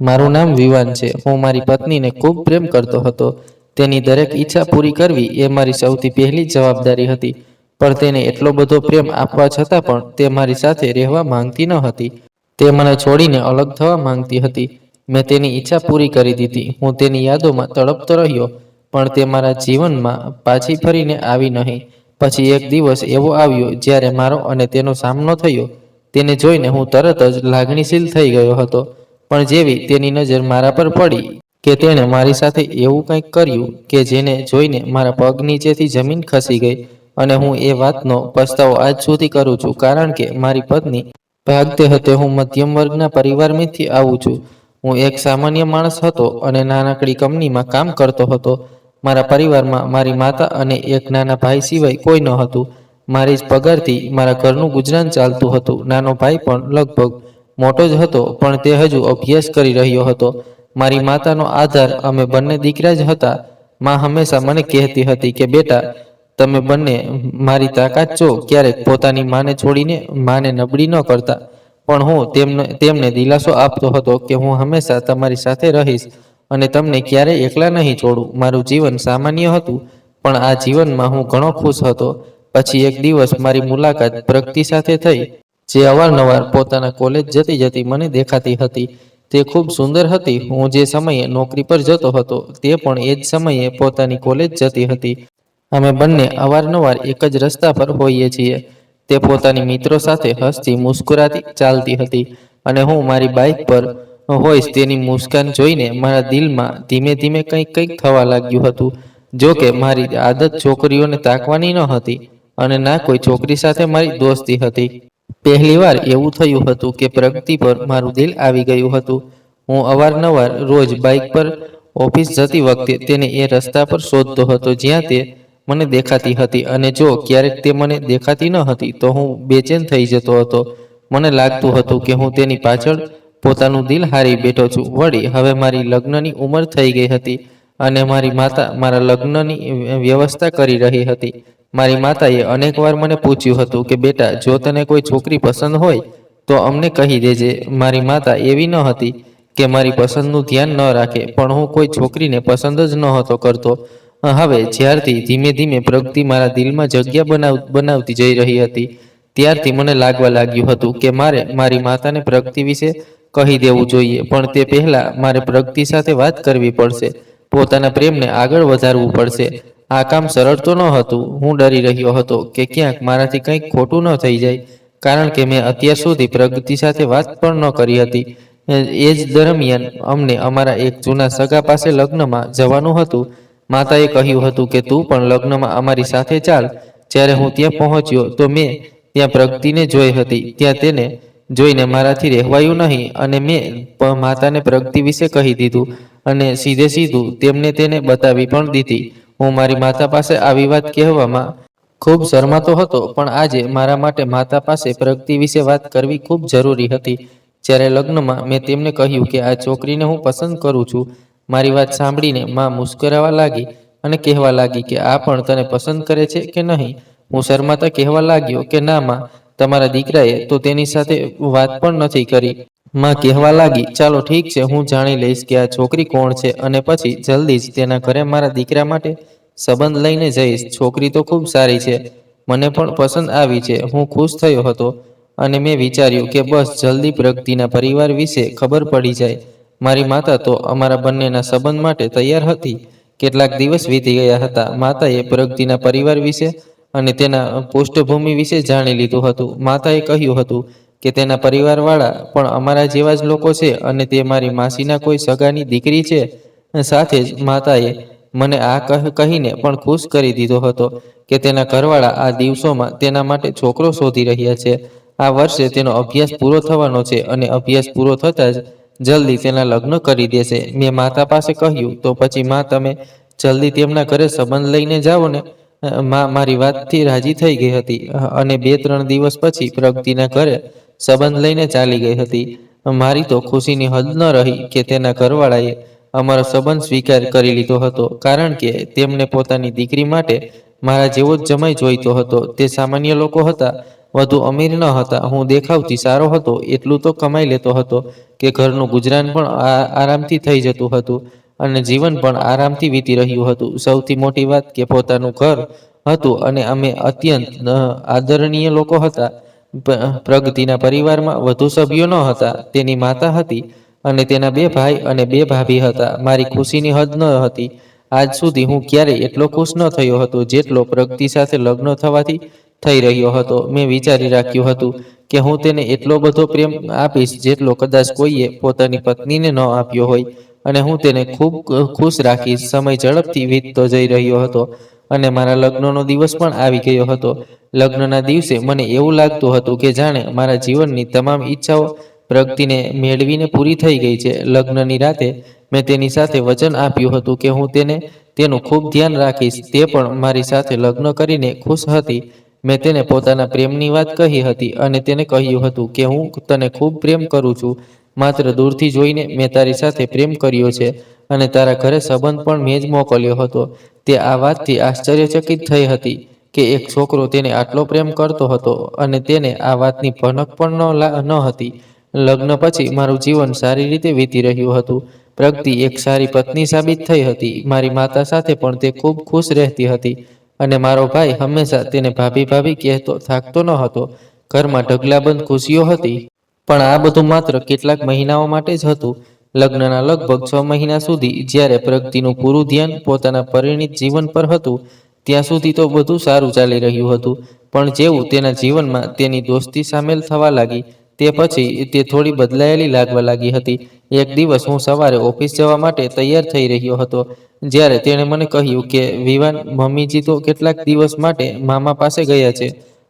મારું નામ વિવાન છે। હું મારી પત્નીને ખૂબ પ્રેમ કરતો હતો। તેની દરેક ઈચ્છા પૂરી કરવી એ મારી સૌથી પહેલી જવાબદારી હતી। પણ તેને એટલો બધો પ્રેમ આપવા છતાં પણ તે મારી સાથે રહેવા માંગતી ન હતી। તે મને છોડીને અલગ થવા માંગતી હતી। મેં તેની ઈચ્છા પૂરી કરી દીધી। હું તેની યાદોમાં તડપતો રહ્યો, પણ તે મારા જીવનમાં પાછી ફરીને આવી નહીં। પછી એક દિવસ એવો આવ્યો જ્યારે મારો અને તેનો સામનો થયો। તેને જોઈને હું તરત જ લાગણીશીલ થઈ ગયો હતો। પણ જેવી તેની નજર મારા પર પડી કે તેણે મારી સાથે એવું કંઈક કર્યું કે જેને જોઈને મારા પગ નીચેથી જમીન ખસી ગઈ। અને હું એ વાતનો પસ્તાવો આજ સુધી કરું છું, કારણ કે મારી પત્ની ભાગતે હતે હું મધ્યમ વર્ગના પરિવારમાંથી આવું છું। હું એક સામાન્ય માણસ હતો અને નાનકડી કંપનીમાં કામ કરતો હતો। મારા પરિવારમાં મારી માતા અને એક નાના ભાઈ સિવાય કોઈ ન હતું। મારી જ પગારથી મારા ઘરનું ગુજરાન ચાલતું હતું। નાનો ભાઈ પણ લગભગ મોટો જ હતો, પણ તે હજુ અભ્યાસ કરી રહ્યો હતો। મારી માતાનો આધાર અમે બંને દીકરા જ હતા। માં હંમેશા મને કહેતી હતી કે બેટા, તમે બંને મારી તાકાત છો। ક્યારેક પોતાની માને છોડીને માને નબળી ન કરતા। પણ હું તેમને દિલાસો આપતો હતો કે હું હંમેશા તમારી સાથે રહીશ અને તમને ક્યારેય એકલા નહીં છોડું। મારું જીવન સામાન્ય હતું, પણ આ જીવનમાં હું ઘણો ખુશ હતો। પછી એક દિવસ મારી મુલાકાત પ્રગતિ સાથે થઈ, જે અવારનવાર પોતાના કોલેજ જતી મને દેખાતી હતી। તે ખૂબ સુંદર હતી। હું જે સમયે નોકરી પર જતો હતો, તે પણ એ જ સમયે પોતાની કોલેજ જતી હતી। અમે બંને અવારનવાર એક જ રસ્તા પર હોઈએ છીએ। તે પોતાની મિત્રો સાથે હસતી મુસ્કુરાતી ચાલતી હતી, અને હું મારી બાઇક પર હોઈશ। તેની મુસ્કાન જોઈને મારા દિલમાં ધીમે ધીમે કંઈક થવા લાગ્યું હતું। જો કે મારી આદત છોકરીઓને તાકવાની ન હતી, અને ના કોઈ છોકરી સાથે મારી દોસ્તી હતી। પહેલીવાર એવું થયું હતું કે પ્રગતિ પર મારું દિલ આવી ગયું હતું। હું અવારનવાર રોજ બાઇક પર ઓફિસ જતી વખતે તેને એ રસ્તા પર શોધતો હતો જ્યાં તે મને દેખાતી હતી, અને જો ક્યારેક તે મને દેખાતી ન હતી તો હું બેચેન થઈ જતો હતો। મને લાગતું હતું કે હું તેની પાછળ પોતાનું દિલ હારી બેઠો છું। વળી હવે મારી લગ્નની ઉંમર થઈ ગઈ હતી, અને મારી માતા મારા લગ્નની વ્યવસ્થા કરી રહી હતી। મારી માતાએ અનેકવાર મને પૂછ્યું હતું કે બેટા, જો તને કોઈ છોકરી પસંદ હોય તો અમને કહી દેજે। મારી માતા એવી ન હતી કે મારી પસંદનું ધ્યાન ન રાખે, પણ હું કોઈ છોકરીને પસંદ જ નહોતો કરતો। હવે જ્યારથી ધીમે ધીમે પ્રગતિ મારા દિલમાં જગ્યા બનાવતી જઈ રહી હતી, ત્યારથી મને લાગવા લાગ્યું હતું કે મારે મારી માતાને પ્રગતિ વિશે કહી દેવું જોઈએ। પણ તે પહેલા મારે પ્રગતિ સાથે વાત કરવી પડશે, પોતાના પ્રેમને આગળ વધારવું પડશે। આ કામ સરળ તો ન હતું। હું ડરી રહ્યો હતો કે ક્યાંક મારાથી કંઈક ખોટું ન થઈ જાય, કારણ કે મેં અત્યાર સુધી પ્રગતિ સાથે વાત પણ ન કરી હતી। એ જ દરમિયાન અમને અમારા એક જૂના સગા પાસે લગ્નમાં જવાનું હતું। માતાએ કહ્યું હતું કે તું પણ લગ્નમાં અમારી સાથે ચાલ। જ્યારે હું ત્યાં પહોંચ્યો તો મેં ત્યાં પ્રગતિને જોઈ હતી। ત્યાં તેને જોઈને મારાથી રહેવાયું નહીં, અને મેં માતાને પ્રગતિ વિશે કહી દીધું, અને સીધે સીધું તેમને તેને બતાવી પણ દીધી। હું મારી માતા પાસે આવી વાત કહેવામાં ખૂબ શરમાતો હતો, પણ આજે મારા માટે માતા પાસે પ્રગતિ વિશે વાત કરવી ખૂબ જરૂરી હતી। જ્યારે લગ્નમાં મેં તેમને કહ્યું કે આ છોકરીને હું પસંદ કરું છું, મારી વાત સાંભળીને માં મુસ્કરાવા લાગી અને કહેવા લાગી કે આ પણ તને પસંદ કરે છે કે નહીં? હું શરમાતા કહેવા લાગ્યો કે ના માં, તમારા દીકરાએ તો તેની સાથે વાત પણ નથી કરી। માં કહેવા લાગી, ચાલો ઠીક છે, હું જાણી લઈશ કે આ છોકરી કોણ છે, અને પછી જલ્દી જ તેના ઘરે મારા દીકરા માટે સંબંધ લઈને જઈશ। છોકરી તો ખૂબ સારી છે, મને પણ પસંદ આવી છે। હું ખુશ થયો હતો, અને મેં વિચાર્યું કે બસ જલ્દી પ્રગતિના પરિવાર વિશે ખબર પડી જાય। મારી માતા તો અમારા બંનેના સંબંધ માટે તૈયાર હતી। કેટલાક દિવસ વીતી ગયા હતા। માતાએ પ્રગતિના પરિવાર વિશે અને તેના પૃષ્ઠભૂમિ વિશે જાણી લીધું હતું। માતાએ કહ્યું હતું કે તેના પરિવારવાળા પણ અમારા જેવા જ લોકો છે, અને તે મારી માસીના કોઈ સગાની દીકરી છે। સાથે જ માતાએ મને આ કહીને પણ ખુશ કરી દીધો હતો કે તેના ઘરવાળા આ દિવસોમાં તેના માટે છોકરો શોધી રહ્યા છે। આ વર્ષે તેનો અભ્યાસ પૂરો થવાનો છે, અને અભ્યાસ પૂરો થતાં જ જલ્દી તેના લગ્ન કરી દેશે। મેં માતા પાસે કહ્યું, તો પછી માં તમે જલ્દી તેમના ઘરે સંબંધ લઈને જાઓ ને? માં મારી વાતથી રાજી થઈ ગઈ હતી, અને 2-3 દિવસ પછી પ્રગતિના ઘરે સંબંધ લઈને ચાલી ગઈ હતી। મારી તો ખુશીની હદ ન રહી કે તેના ઘરવાળાએ અમારો સંબંધ સ્વીકાર કરી લીધો હતો, કારણ કે તેમને પોતાની દીકરી માટે મારા જેવો જ જમાઈ જોઈતો હતો। તે સામાન્ય લોકો હતા, વધુ અમીર ન હતા. હું દેખાવથી સારો હતો એટલું તો કમાઈ લેતો હતો કે ઘરનું ગુજરાન પણ આરામથી થઈ જતું હતું અને જીવન પણ આરામથી વીતી રહ્યું હતું. સૌથી મોટી વાત કે પોતાનું ઘર હતું અને અમે અત્યંત આદરણીય લોકો હતા. પ્રગતિના પરિવારમાં વધુ સભ્યો ન હતા. તેની માતા હતી અને તેના 2 ભાઈ અને 2 ભાભી હતા. મારી ખુશીની હદ ન હતી. આજ સુધી હું ક્યારેય એટલો ખુશ ન થયો હતો જેટલો પ્રગતિ સાથે લગ્ન થવાથી થઈ રહ્યો હતો. મેં વિચારી રાખ્યું હતું કે હું તેને એટલો બધો પ્રેમ આપીશ જેટલો કદાચ કોઈએ પોતાની પત્નીને ન આપ્યો હોય અને હું તેને ખૂબ ખુશ રાખીશ. સમય ઝડપથી વીતતો જઈ રહ્યો હતો અને મારા લગ્નનો દિવસ પણ આવી ગયો હતો. લગ્નના દિવસે મને એવું લાગતું હતું કે જાણે મારા જીવનની તમામ ઈચ્છાઓ પ્રગતિને મેળવીને પૂરી થઈ ગઈ છે. લગ્નની રાતે મેં તેની સાથે વચન આપ્યું હતું કે હું તેનું ખૂબ ધ્યાન રાખીશ. તે પણ મારી સાથે લગ્ન કરીને ખુશ હતી. મેં તેને પોતાના પ્રેમની વાત કહી હતી અને તેને કહ્યું હતું કે હું તને ખૂબ પ્રેમ કરું છું. માત્ર દૂરથી જોઈને મેં તારી સાથે પ્રેમ કર્યો છે અને તારા ઘરે સંબંધ પણ મેં જ મોકલ્યો હતો. તે આ વાતથી આશ્ચર્યચકિત થઈ હતી કે એક છોકરો તેને આટલો પ્રેમ કરતો હતો અને તેને આ વાતની ભનક પણ ન હતી. લગ્ન પછી મારું જીવન સારી રીતે વીતી રહ્યું હતું. પ્રગતિ એક સારી પત્ની સાબિત થઈ હતી. મારી માતા સાથે પણ તે ખૂબ ખુશ રહેતી હતી અને મારો ભાઈ હંમેશા તેને ભાભી ભાભી કહેતો થાકતો ન હતો. ઘરમાં ઢગલાબંધ ખુશીઓ હતી. પણ આ બધું માત્ર કેટલાક મહિનાઓ માટે જ હતું. લગ્નના લગભગ 6 મહિના સુધી જ્યારે પ્રગતિનું પૂરું ધ્યાન પોતાના પરિણીત જીવન પર હતું ત્યાં સુધી તો બધું સારું ચાલી રહ્યું હતું. પણ જેવું તેના જીવનમાં તેની દોસ્તી સામેલ થવા લાગી તે પછી તે થોડી બદલાયેલી લાગવા લાગી હતી. એક દિવસ હું સવારે ઓફિસ જવા માટે તૈયાર થઈ રહ્યો હતો જ્યારે તેણે મને કહ્યું કે વિવાન, મમ્મીજી તો કેટલાક દિવસ માટે મામા પાસે ગયા છે.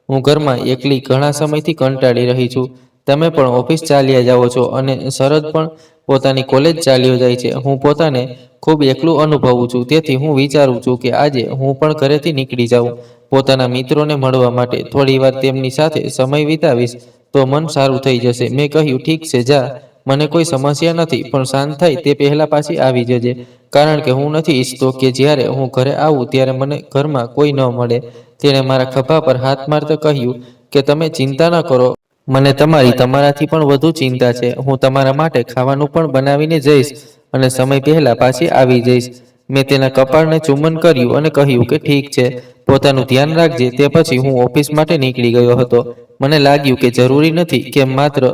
હું ઘરમાં એકલી ઘણા સમયથી કંટાળી રહી છું. તમે પણ ઓફિસ ચાલ્યા જાઓ છો અને શરદ પણ પોતાની કોલેજ ચાલ્યો જાય છે. હું પોતાને ખૂબ એકલું અનુભવું છું. તેથી હું વિચારું છું કે આજે હું પણ ઘરેથી નીકળી જાઉં. પોતાના મિત્રોને મળવા માટે થોડીવાર તેમની સાથે સમય વિતાવીશ તો મન સારું થઈ જશે. મેં કહ્યું ઠીક છે જા, મને કોઈ સમસ્યા નથી, પણ શાંત થાય તે પહેલા પાછી આવી જજે. કારણ કે હું નથી ઈચ્છતો કે જ્યારે હું ઘરે આવું ત્યારે મને ઘરમાં કોઈ ન મળે. તેણે મારા ખભા પર હાથ મારતા કહ્યું કે તમે ચિંતા ન કરો. મને તમારાથી પણ વધુ ચિંતા છે. હું તમારા માટે ખાવાનું પણ બનાવીને જઈશ અને સમય પહેલા પાછી આવી જઈશ. મેં તેના કપાળને ચુંબન કર્યું અને કહ્યું કે ઠીક છે, પોતાનું ધ્યાન રાખજે. તે પછી હું ઓફિસ માટે નીકળી ગયો હતો. મને લાગ્યું કે જરૂરી નથી કે માત્ર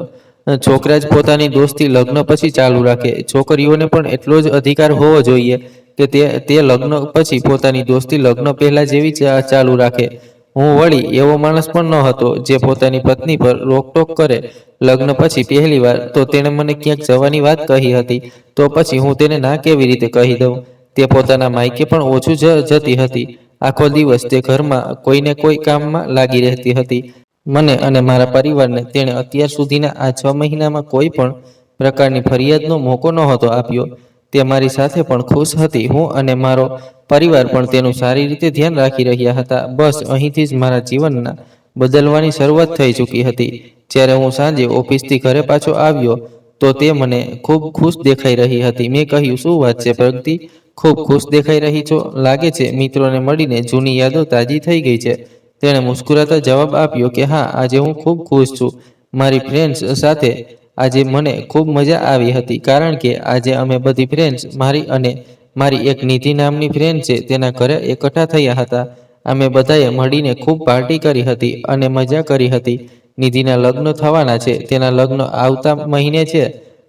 છોકરા જ પોતાની દોસ્તી લગ્ન પછી ચાલુ રાખે. છોકરીઓને પણ એટલો જ અધિકાર હોવો જોઈએ કે તે લગ્ન પછી પોતાની દોસ્તી લગ્ન પહેલા જેવી ચાલુ રાખે. હું વળી એવો માણસ પણ ન હતો જે પોતાની પત્ની પર રોકટોક કરે. લગ્ન પછી પહેલીવાર તો તેણે મને ક્યાંક જવાની વાત કહી હતી, તો પછી હું તેને ના કેવી રીતે કહી દઉં. તે પોતાના માયકે પણ ઓછું જતી હતી. આખો દિવસ તે ઘરમાં કોઈને કોઈ કામમાં લાગી રહેતી હતી. મને અને મારા પરિવારને તેણે અત્યાર સુધીના આ 6 મહિનામાં કોઈ પણ પ્રકારની ફરિયાદનો મોકો નહોતો આપ્યો. તે મારી સાથે પણ ખુશ હતી. હું અને મારો પરિવાર પણ તેનું સારી રીતે ધ્યાન રાખી રહ્યા હતા. બસ અહીંથી જ મારા જીવનના બદલવાની શરૂઆત થઈ ચૂકી હતી. જ્યારે હું સાંજે ઓફિસથી ઘરે પાછો આવ્યો તો તે મને ખૂબ ખુશ દેખાઈ રહી હતી. મેં કહ્યું, શું વાત છે પ્રગતિ, ખૂબ ખુશ દેખાઈ રહી છો. લાગે છે મિત્રોને મળીને જૂની યાદો તાજી થઈ ગઈ છે. તેણે મુસ્કુરાતા જવાબ આપ્યો કે હા, આજે હું ખૂબ ખુશ છું. મારી ફ્રેન્ડ્સ સાથે આજે મને ખૂબ મજા આવી હતી કારણ કે આજે અમે બધી ફ્રેન્ડ્સ, મારી અને મારી એક નિધિ નામની ફ્રેન્ડ છે, તેના ઘરે એકઠા થયા હતા. અમે બધાએ મળીને ખૂબ પાર્ટી કરી હતી અને મજા કરી હતી. નિધિના લગ્ન થવાના છે. તેના લગ્ન આવતા મહિને છે.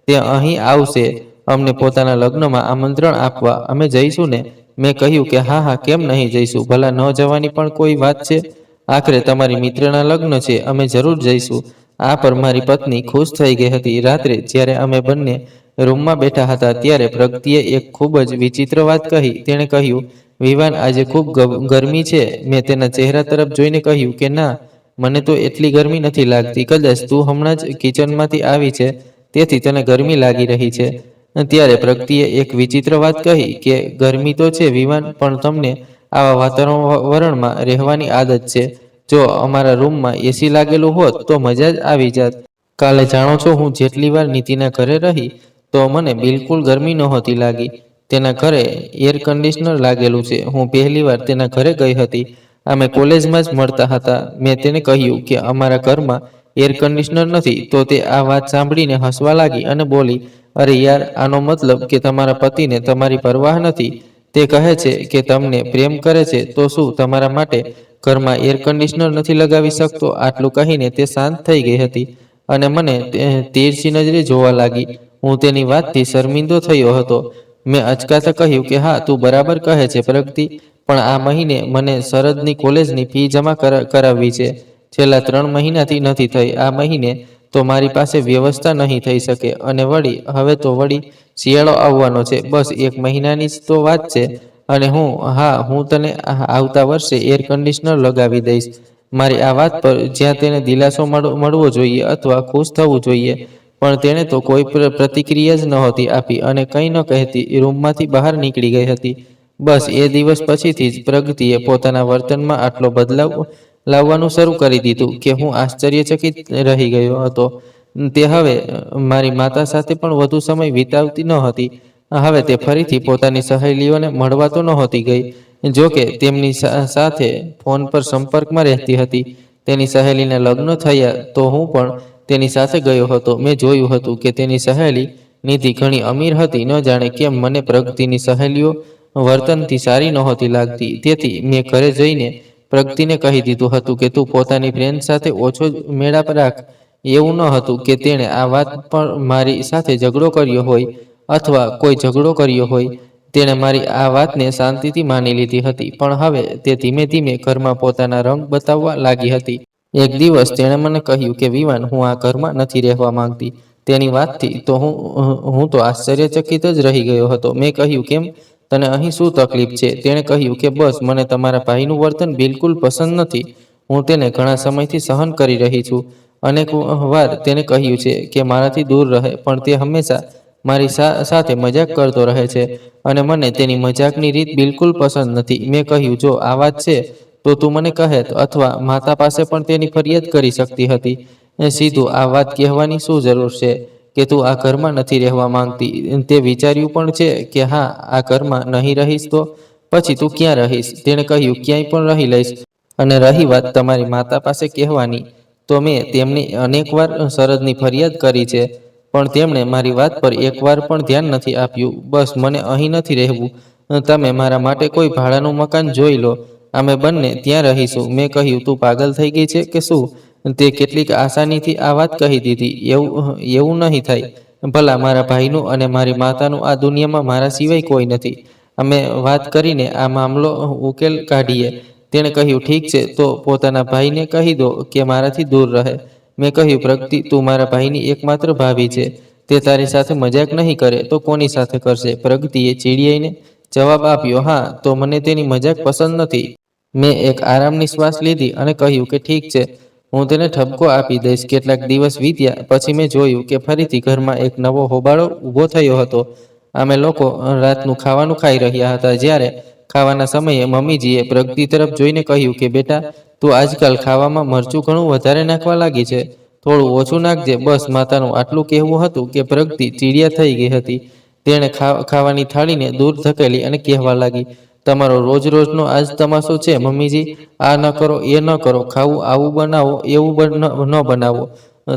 તે અહીં આવશે અમને પોતાના લગ્નમાં આમંત્રણ આપવા. અમે જઈશું ને? મેં કહ્યું કે હા હા, કેમ નહીં જઈશું, ભલા ન જવાની પણ કોઈ વાત છે. આખરે તમારી મિત્રના લગ્ન છે, અમે જરૂર જઈશું. આ પર મારી પત્ની ખુશ થઈ ગઈ હતી. રાત્રે જ્યારે અમે બંને રૂમમાં બેઠા હતા ત્યારે પ્રગતિએ એક ખૂબ જ વિચિત્ર વાત કહી. તેણે કહ્યું, વિવાન, આજે ખૂબ ગરમી છે. મેં તેના ચહેરા તરફ જોઈને કહ્યું કે ના, મને તો એટલી ગરમી નથી લાગતી. કદાચ તું હમણાં જ કિચનમાંથી આવી છે તેથી તને ગરમી લાગી રહી છે. ત્યારે પ્રગતિએ એક વિચિત્ર વાત કહી કે ગરમી તો છે વિવાન, પણ તમને આવા વાતાવરણમાં રહેવાની આદત છે. જો અમારા રૂમમાં એસી લાગેલું હોત તો મજા જ આવી જાત. કાલે જાણો છો હું જેટલી વાર નીતિના ઘરે રહી તો મને બિલકુલ ગરમી નહોતી લાગી. તેના ઘરે એર કન્ડિશનર લાગેલું છે. હું પહેલીવાર તેના ઘરે ગઈ હતી અમે કોલેજમાં જ મળતા હતા. મેં તેને કહ્યું કે અમારા ઘરમાં એર કન્ડિશનર નથી. તો તે આ વાત સાંભળીને હસવા લાગી અને બોલી, અરે યાર, આનો મતલબ કે તમારા પતિને તમારી પરવાહ નથી. તે કહે છે કે તમને પ્રેમ કરે છે, તો શું તમારા માટે ઘરમાં એર કન્ડિશનર નથી લગાવી શકતો? આટલું કહીને તે શાંત થઈ ગઈ હતી અને મને તીરછી નજરે જોવા લાગી. હું તેની વાતથી શર્મિંદો થયો હતો. મેં અચકાતા કહ્યું કે હા, તું બરાબર કહે છે પ્રગતિ, પણ આ મહિને મને શરદની કોલેજની ફી જમા કરાવવી છે. છેલ્લા 3 મહિનાથી નથી થઈ. આ મહિને તો મારી પાસે વ્યવસ્થા નહીં થઈ શકે. અને વળી હવે તો વળી શિયાળો આવવાનો છે. બસ 1 મહિનાની જ તો વાત છે. અને હું તને આવતા વર્ષે એર કન્ડિશનર લગાવી દઈશ. મારી આ વાત પર જ્યાં તેને દિલાસો મળવો જોઈએ અથવા ખુશ થવું જોઈએ, પણ તેણે તો કોઈ પ્રતિક્રિયા જ નહોતી આપી અને કંઈ ન કહેતી રૂમમાંથી બહાર નીકળી ગઈ હતી. બસ એ દિવસ પછીથી જ પ્રગતિએ પોતાના વર્તનમાં આટલો બદલાવ લાવવાનું શરૂ કરી દીધું કે હું આશ્ચર્યચકિત રહી ગયો હતો. તે હવે મારી માતા સાથે પણ વધુ સમય વિતાવતી ન હતી. હવે તે ફરીથી પોતાની સહેલીઓને મળવા તો નહોતી ગઈ. જો કે તેમની સાથે ફોન પર સંપર્કમાં રહેતી હતી. તેની સહેલીના લગ્ન થયા તો હું પણ તેની સાથે ગયો હતો. મેં જોયું હતું કે તેની સહેલી નિધિ ઘણી અમીર હતી. ન જાણે કેમ મને પ્રગતિની સહેલીઓ વર્તનથી સારી નહોતી લાગતી. તેથી મેં ઘરે જઈને પ્રગતિને કહી દીધું હતું કે તું પોતાની ફ્રેન્ડ સાથે ઓછો મેળાપ રાખ. એવું ન હતું કે તેણે આ વાત પર મારી સાથે ઝઘડો કર્યો હોય અથવા કોઈ ઝઘડો કર્યો હોય. તેણે મારી આ વાતને શાંતિથી માની લીધી હતી, પણ હવે તે ધીમે ધીમે ઘરમાં પોતાના રંગ બતાવવા લાગી હતી. એક દિવસ તેણે મને કહ્યું કે વિવાન, હું આ ઘરમાં નથી રહેવા માંગતી. તેની વાતથી તો હું તો આશ્ચર્યચકિત જ રહી ગયો હતો. મેં કહ્યું, કેમ? તને અહીં શું તકલીફ છે? તેણે કહ્યું કે બસ મને તમારા ભાઈનું વર્તન બિલકુલ પસંદ નથી. હું તેને ઘણા સમયથી સહન કરી રહી છું. અનેક વાર તેને કહ્યું છે કે મારાથી દૂર રહે, પણ તે હંમેશા મારી સાથે મજાક કરતો રહે છે અને મને તેની મજાકની રીત બિલકુલ પસંદ નથી. મેં કહ્યું, જો આ વાત છે તો તું મને કહેત અથવા માતા પાસે પણ તેની ફરિયાદ કરી શકતી હતી. સીધું આ વાત કહેવાની શું જરૂર છે કે તું આ ઘરમાં નથી રહેવા માંગતી? તે વિચાર્યું પણ છે કે હા, આ ઘરમાં નહીં રહીશ તો પછી તું ક્યાં રહીશ? તેણે કહ્યું, ક્યાંય પણ રહી લઈશ. અને રહી વાત તમારી માતા પાસે કહેવાની, તો મેં તેમને અનેકવાર શરદની ફરિયાદ કરી છે, પણ તેમણે મારી વાત પર એકવાર પણ ધ્યાન નથી આપ્યું. બસ મને અહીં નથી રહેવું. તમે મારા માટે કોઈ ભાડાનું મકાન જોઈ લો. અમે બંને ત્યાં રહીશું. મેં કહ્યું, તું પાગલ થઈ ગઈ છે કે શું? તે કેટલીક આસાનીથી આ વાત કહી દીધી. એવું નહીં થાય. ભલા મારા ભાઈનું અને મારી માતાનું આ દુનિયામાં મારા સિવાય કોઈ નથી. અમે વાત કરીને આ મામલો ઉકેલ કાઢીએ. તેણે કહ્યું, ઠીક છે, તો પોતાના ભાઈને કહી દો કે મારાથી દૂર રહે. મેં કહ્યું, પ્રગતિ, તું મારા ભાઈની એકમાત્ર ભાભી છે. તે તારી સાથે મજાક નહીં કરે તો કોની સાથે કરશે? પ્રગતિએ ચીડિયાઈને જવાબ આપ્યો, હા, તો મને તેની મજાક પસંદ નથી. મેં એક આરામની શ્વાસ લીધી અને કહ્યું કે ઠીક છે, હું તેને ઠપકો આપી દઈશ. કેટલાક દિવસ વીત્યા પછી મેં જોયું કે ફરીથી ઘરમાં એક નવો હોબાળો ઊભો થયો હતો. અમે લોકો રાતનું ખાવાનું ખાઈ રહ્યા હતા. જ્યારે ખાવાના સમયે મમ્મીજીએ પ્રગતિ તરફ જોઈને કહ્યું કે બેટા, તું આજકાલ ખાવામાં મરચું ઘણું વધારે નાખવા લાગી છે. થોડું ઓછું નાખજે. બસ માતાનું આટલું કહેવું હતું કે પ્રગતિ ચીડિયા થઈ ગઈ હતી. તેણે ખાવાની થાળીને દૂર ધકેલી અને કહેવા લાગી, તમારો રોજ રોજનો આજ તમાશો છે મમ્મીજી. આ ન કરો, એ ન કરો, ખાવું આવું બનાવો, એવું ન બનાવો.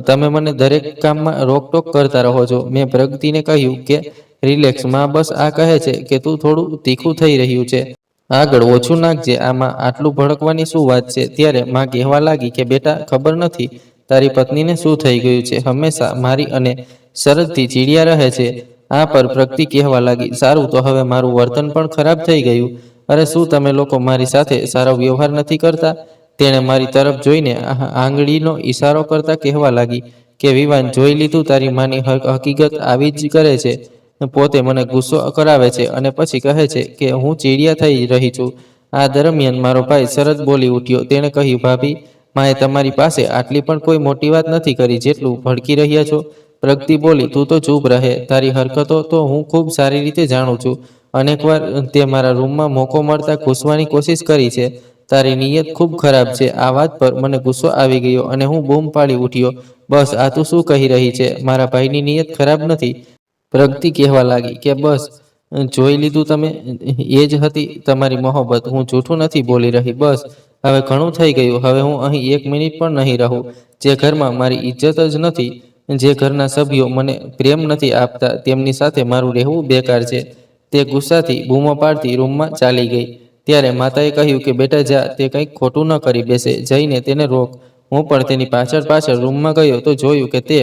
તમે મને દરેક કામમાં રોકટોક કરતા રહો છો. મેં પ્રગતિને કહ્યું કે રિલેક્સ માં, બસ આ કહે છે કે તું થોડું તીખું થઈ રહ્યું છે. આગળ ઓછું નાખજે. આમાં આટલું ભડકવાની શું વાત છે? ત્યારે માં કહેવા લાગી કે બેટા, ખબર નથી તારી પત્નીને શું થઈ ગયું છે. હંમેશા મારી અને શરદથી ચીડિયા રહે છે. આ પર પ્રગતિ કહેવા લાગી, સારું, તો હવે મારું વર્તન પણ ખરાબ થઈ ગયું. અરે શું તમે લોકો મારી સાથે સારો વ્યવહાર નથી કરતા? તેણે મારી તરફ જોઈને આંગળીનો ઈશારો કરતા કહેવા લાગી કે વિવાન, જોઈ લીધું, તારી માની હકીકત આવી જ કરે છે. પોતે મને ગુસ્સો કરાવે છે અને પછી કહે છે કે હું ચીડિયા થઈ રહી છું. આ દરમિયાન મારો ભાઈ શરદ બોલી ઉઠ્યો. તેણે કહ્યું, ભાભી, માએ તમારી પાસે આટલી પણ કોઈ મોટી વાત નથી કરી જેટલું ભડકી રહ્યા છો. પ્રગતિ બોલી, તું તો ચૂપ રહે. તારી હરકતો તો હું ખૂબ સારી રીતે જાણું છું. અનેકવાર તે મારા રૂમમાં મોકો મળતા ઘૂસવાની કોશિશ કરી છે. તારી નિયત ખૂબ ખરાબ છે. આ વાત પર મને ગુસ્સો આવી ગયો અને હું બૂમ પાડી ઉઠ્યો, બસ આ તું શું કહી રહી છે? મારા ભાઈની નિયત ખરાબ નથી. પ્રગતિ કહેવા લાગી કે બસ જોઈ લીધું તમે? એ જ હતી તમારી મોહબ્બત. હું જૂઠું નથી બોલી રહી. બસ હવે ઘણું થઈ ગયું. હવે હું અહીં એક મિનિટ પણ નહીં રહું. જે ઘરમાં મારી ઇજ્જત જ નથી, જે ઘરના સભ્યો મને પ્રેમ નથી આપતા, તેમની સાથે મારું રહેવું બેકાર છે. તે ગુસ્સાથી બૂમો પાડતી રૂમમાં ચાલી ગઈ. ત્યારે માતાએ કહ્યું કે બેટા જા, તે કંઈક ખોટું ન કરી બેસે, જઈને તેને રોક. હું પણ તેની પાછળ પાછળ રૂમમાં ગયો તો જોયું કે તે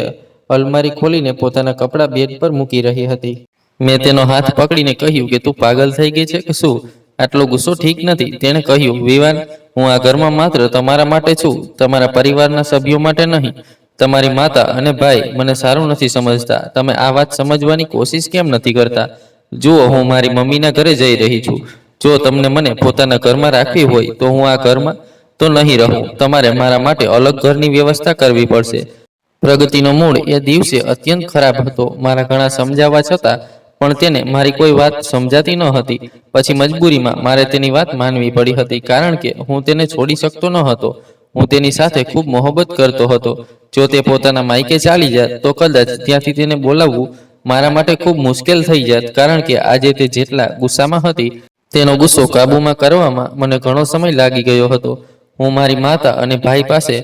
અલમારી ખોલીને પોતાના કપડાં બેડ પર મૂકી રહી હતી. મેં તેનો હાથ પકડીને કહ્યું કે તું પાગલ થઈ ગઈ છે કે શું? આટલો ગુસ્સો ઠીક નથી. તેણે કહ્યું, વિવાન, હું આ ઘરમાં માત્ર તમારા માટે છું, તમારા પરિવારના સભ્યો માટે નહીં. તમારી માતા અને ભાઈ મને સારું નથી સમજતા. તમે આ વાત સમજવાની કોશિશ કેમ નથી કરતા? જુઓ, હું મારી મમ્મીના ઘરે જઈ રહી છું. જો તમને મને પોતાના ઘરમાં રાખવી હોય તો હું આ ઘરમાં તો નહીં રહું. તમારે મારા માટે અલગ ઘરની વ્યવસ્થા કરવી પડશે. પ્રગતિનો મૂડ એ દિવસે અત્યંત ખરાબ હતો. મારા ઘણા સમજાવવા છતાં પણ તેને મારી કોઈ વાત સમજાતી ન હતી. પછી મજબૂરીમાં મારે તેની વાત માનવી પડી હતી, કારણ કે હું તેને છોડી શકતો ન હતો. હું તેની સાથે ખૂબ મોહબ્બત કરતો હતો. જો તે પોતાના માયકે ચાલી જાત તો કદાચ ત્યાંથી તેને બોલાવવું મારા માટે ખૂબ મુશ્કેલ થઈ જાત, કારણ કે આજે તે જેટલા ગુસ્સામાં હતી, તેનો ગુસ્સો કાબૂમાં કરવામાં મને ઘણો સમય લાગી ગયો હતો. હું મારી માતા અને ભાઈ પાસે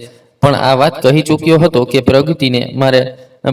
પણ આ વાત કહી ચૂક્યો હતો કે પ્રગતિને મારે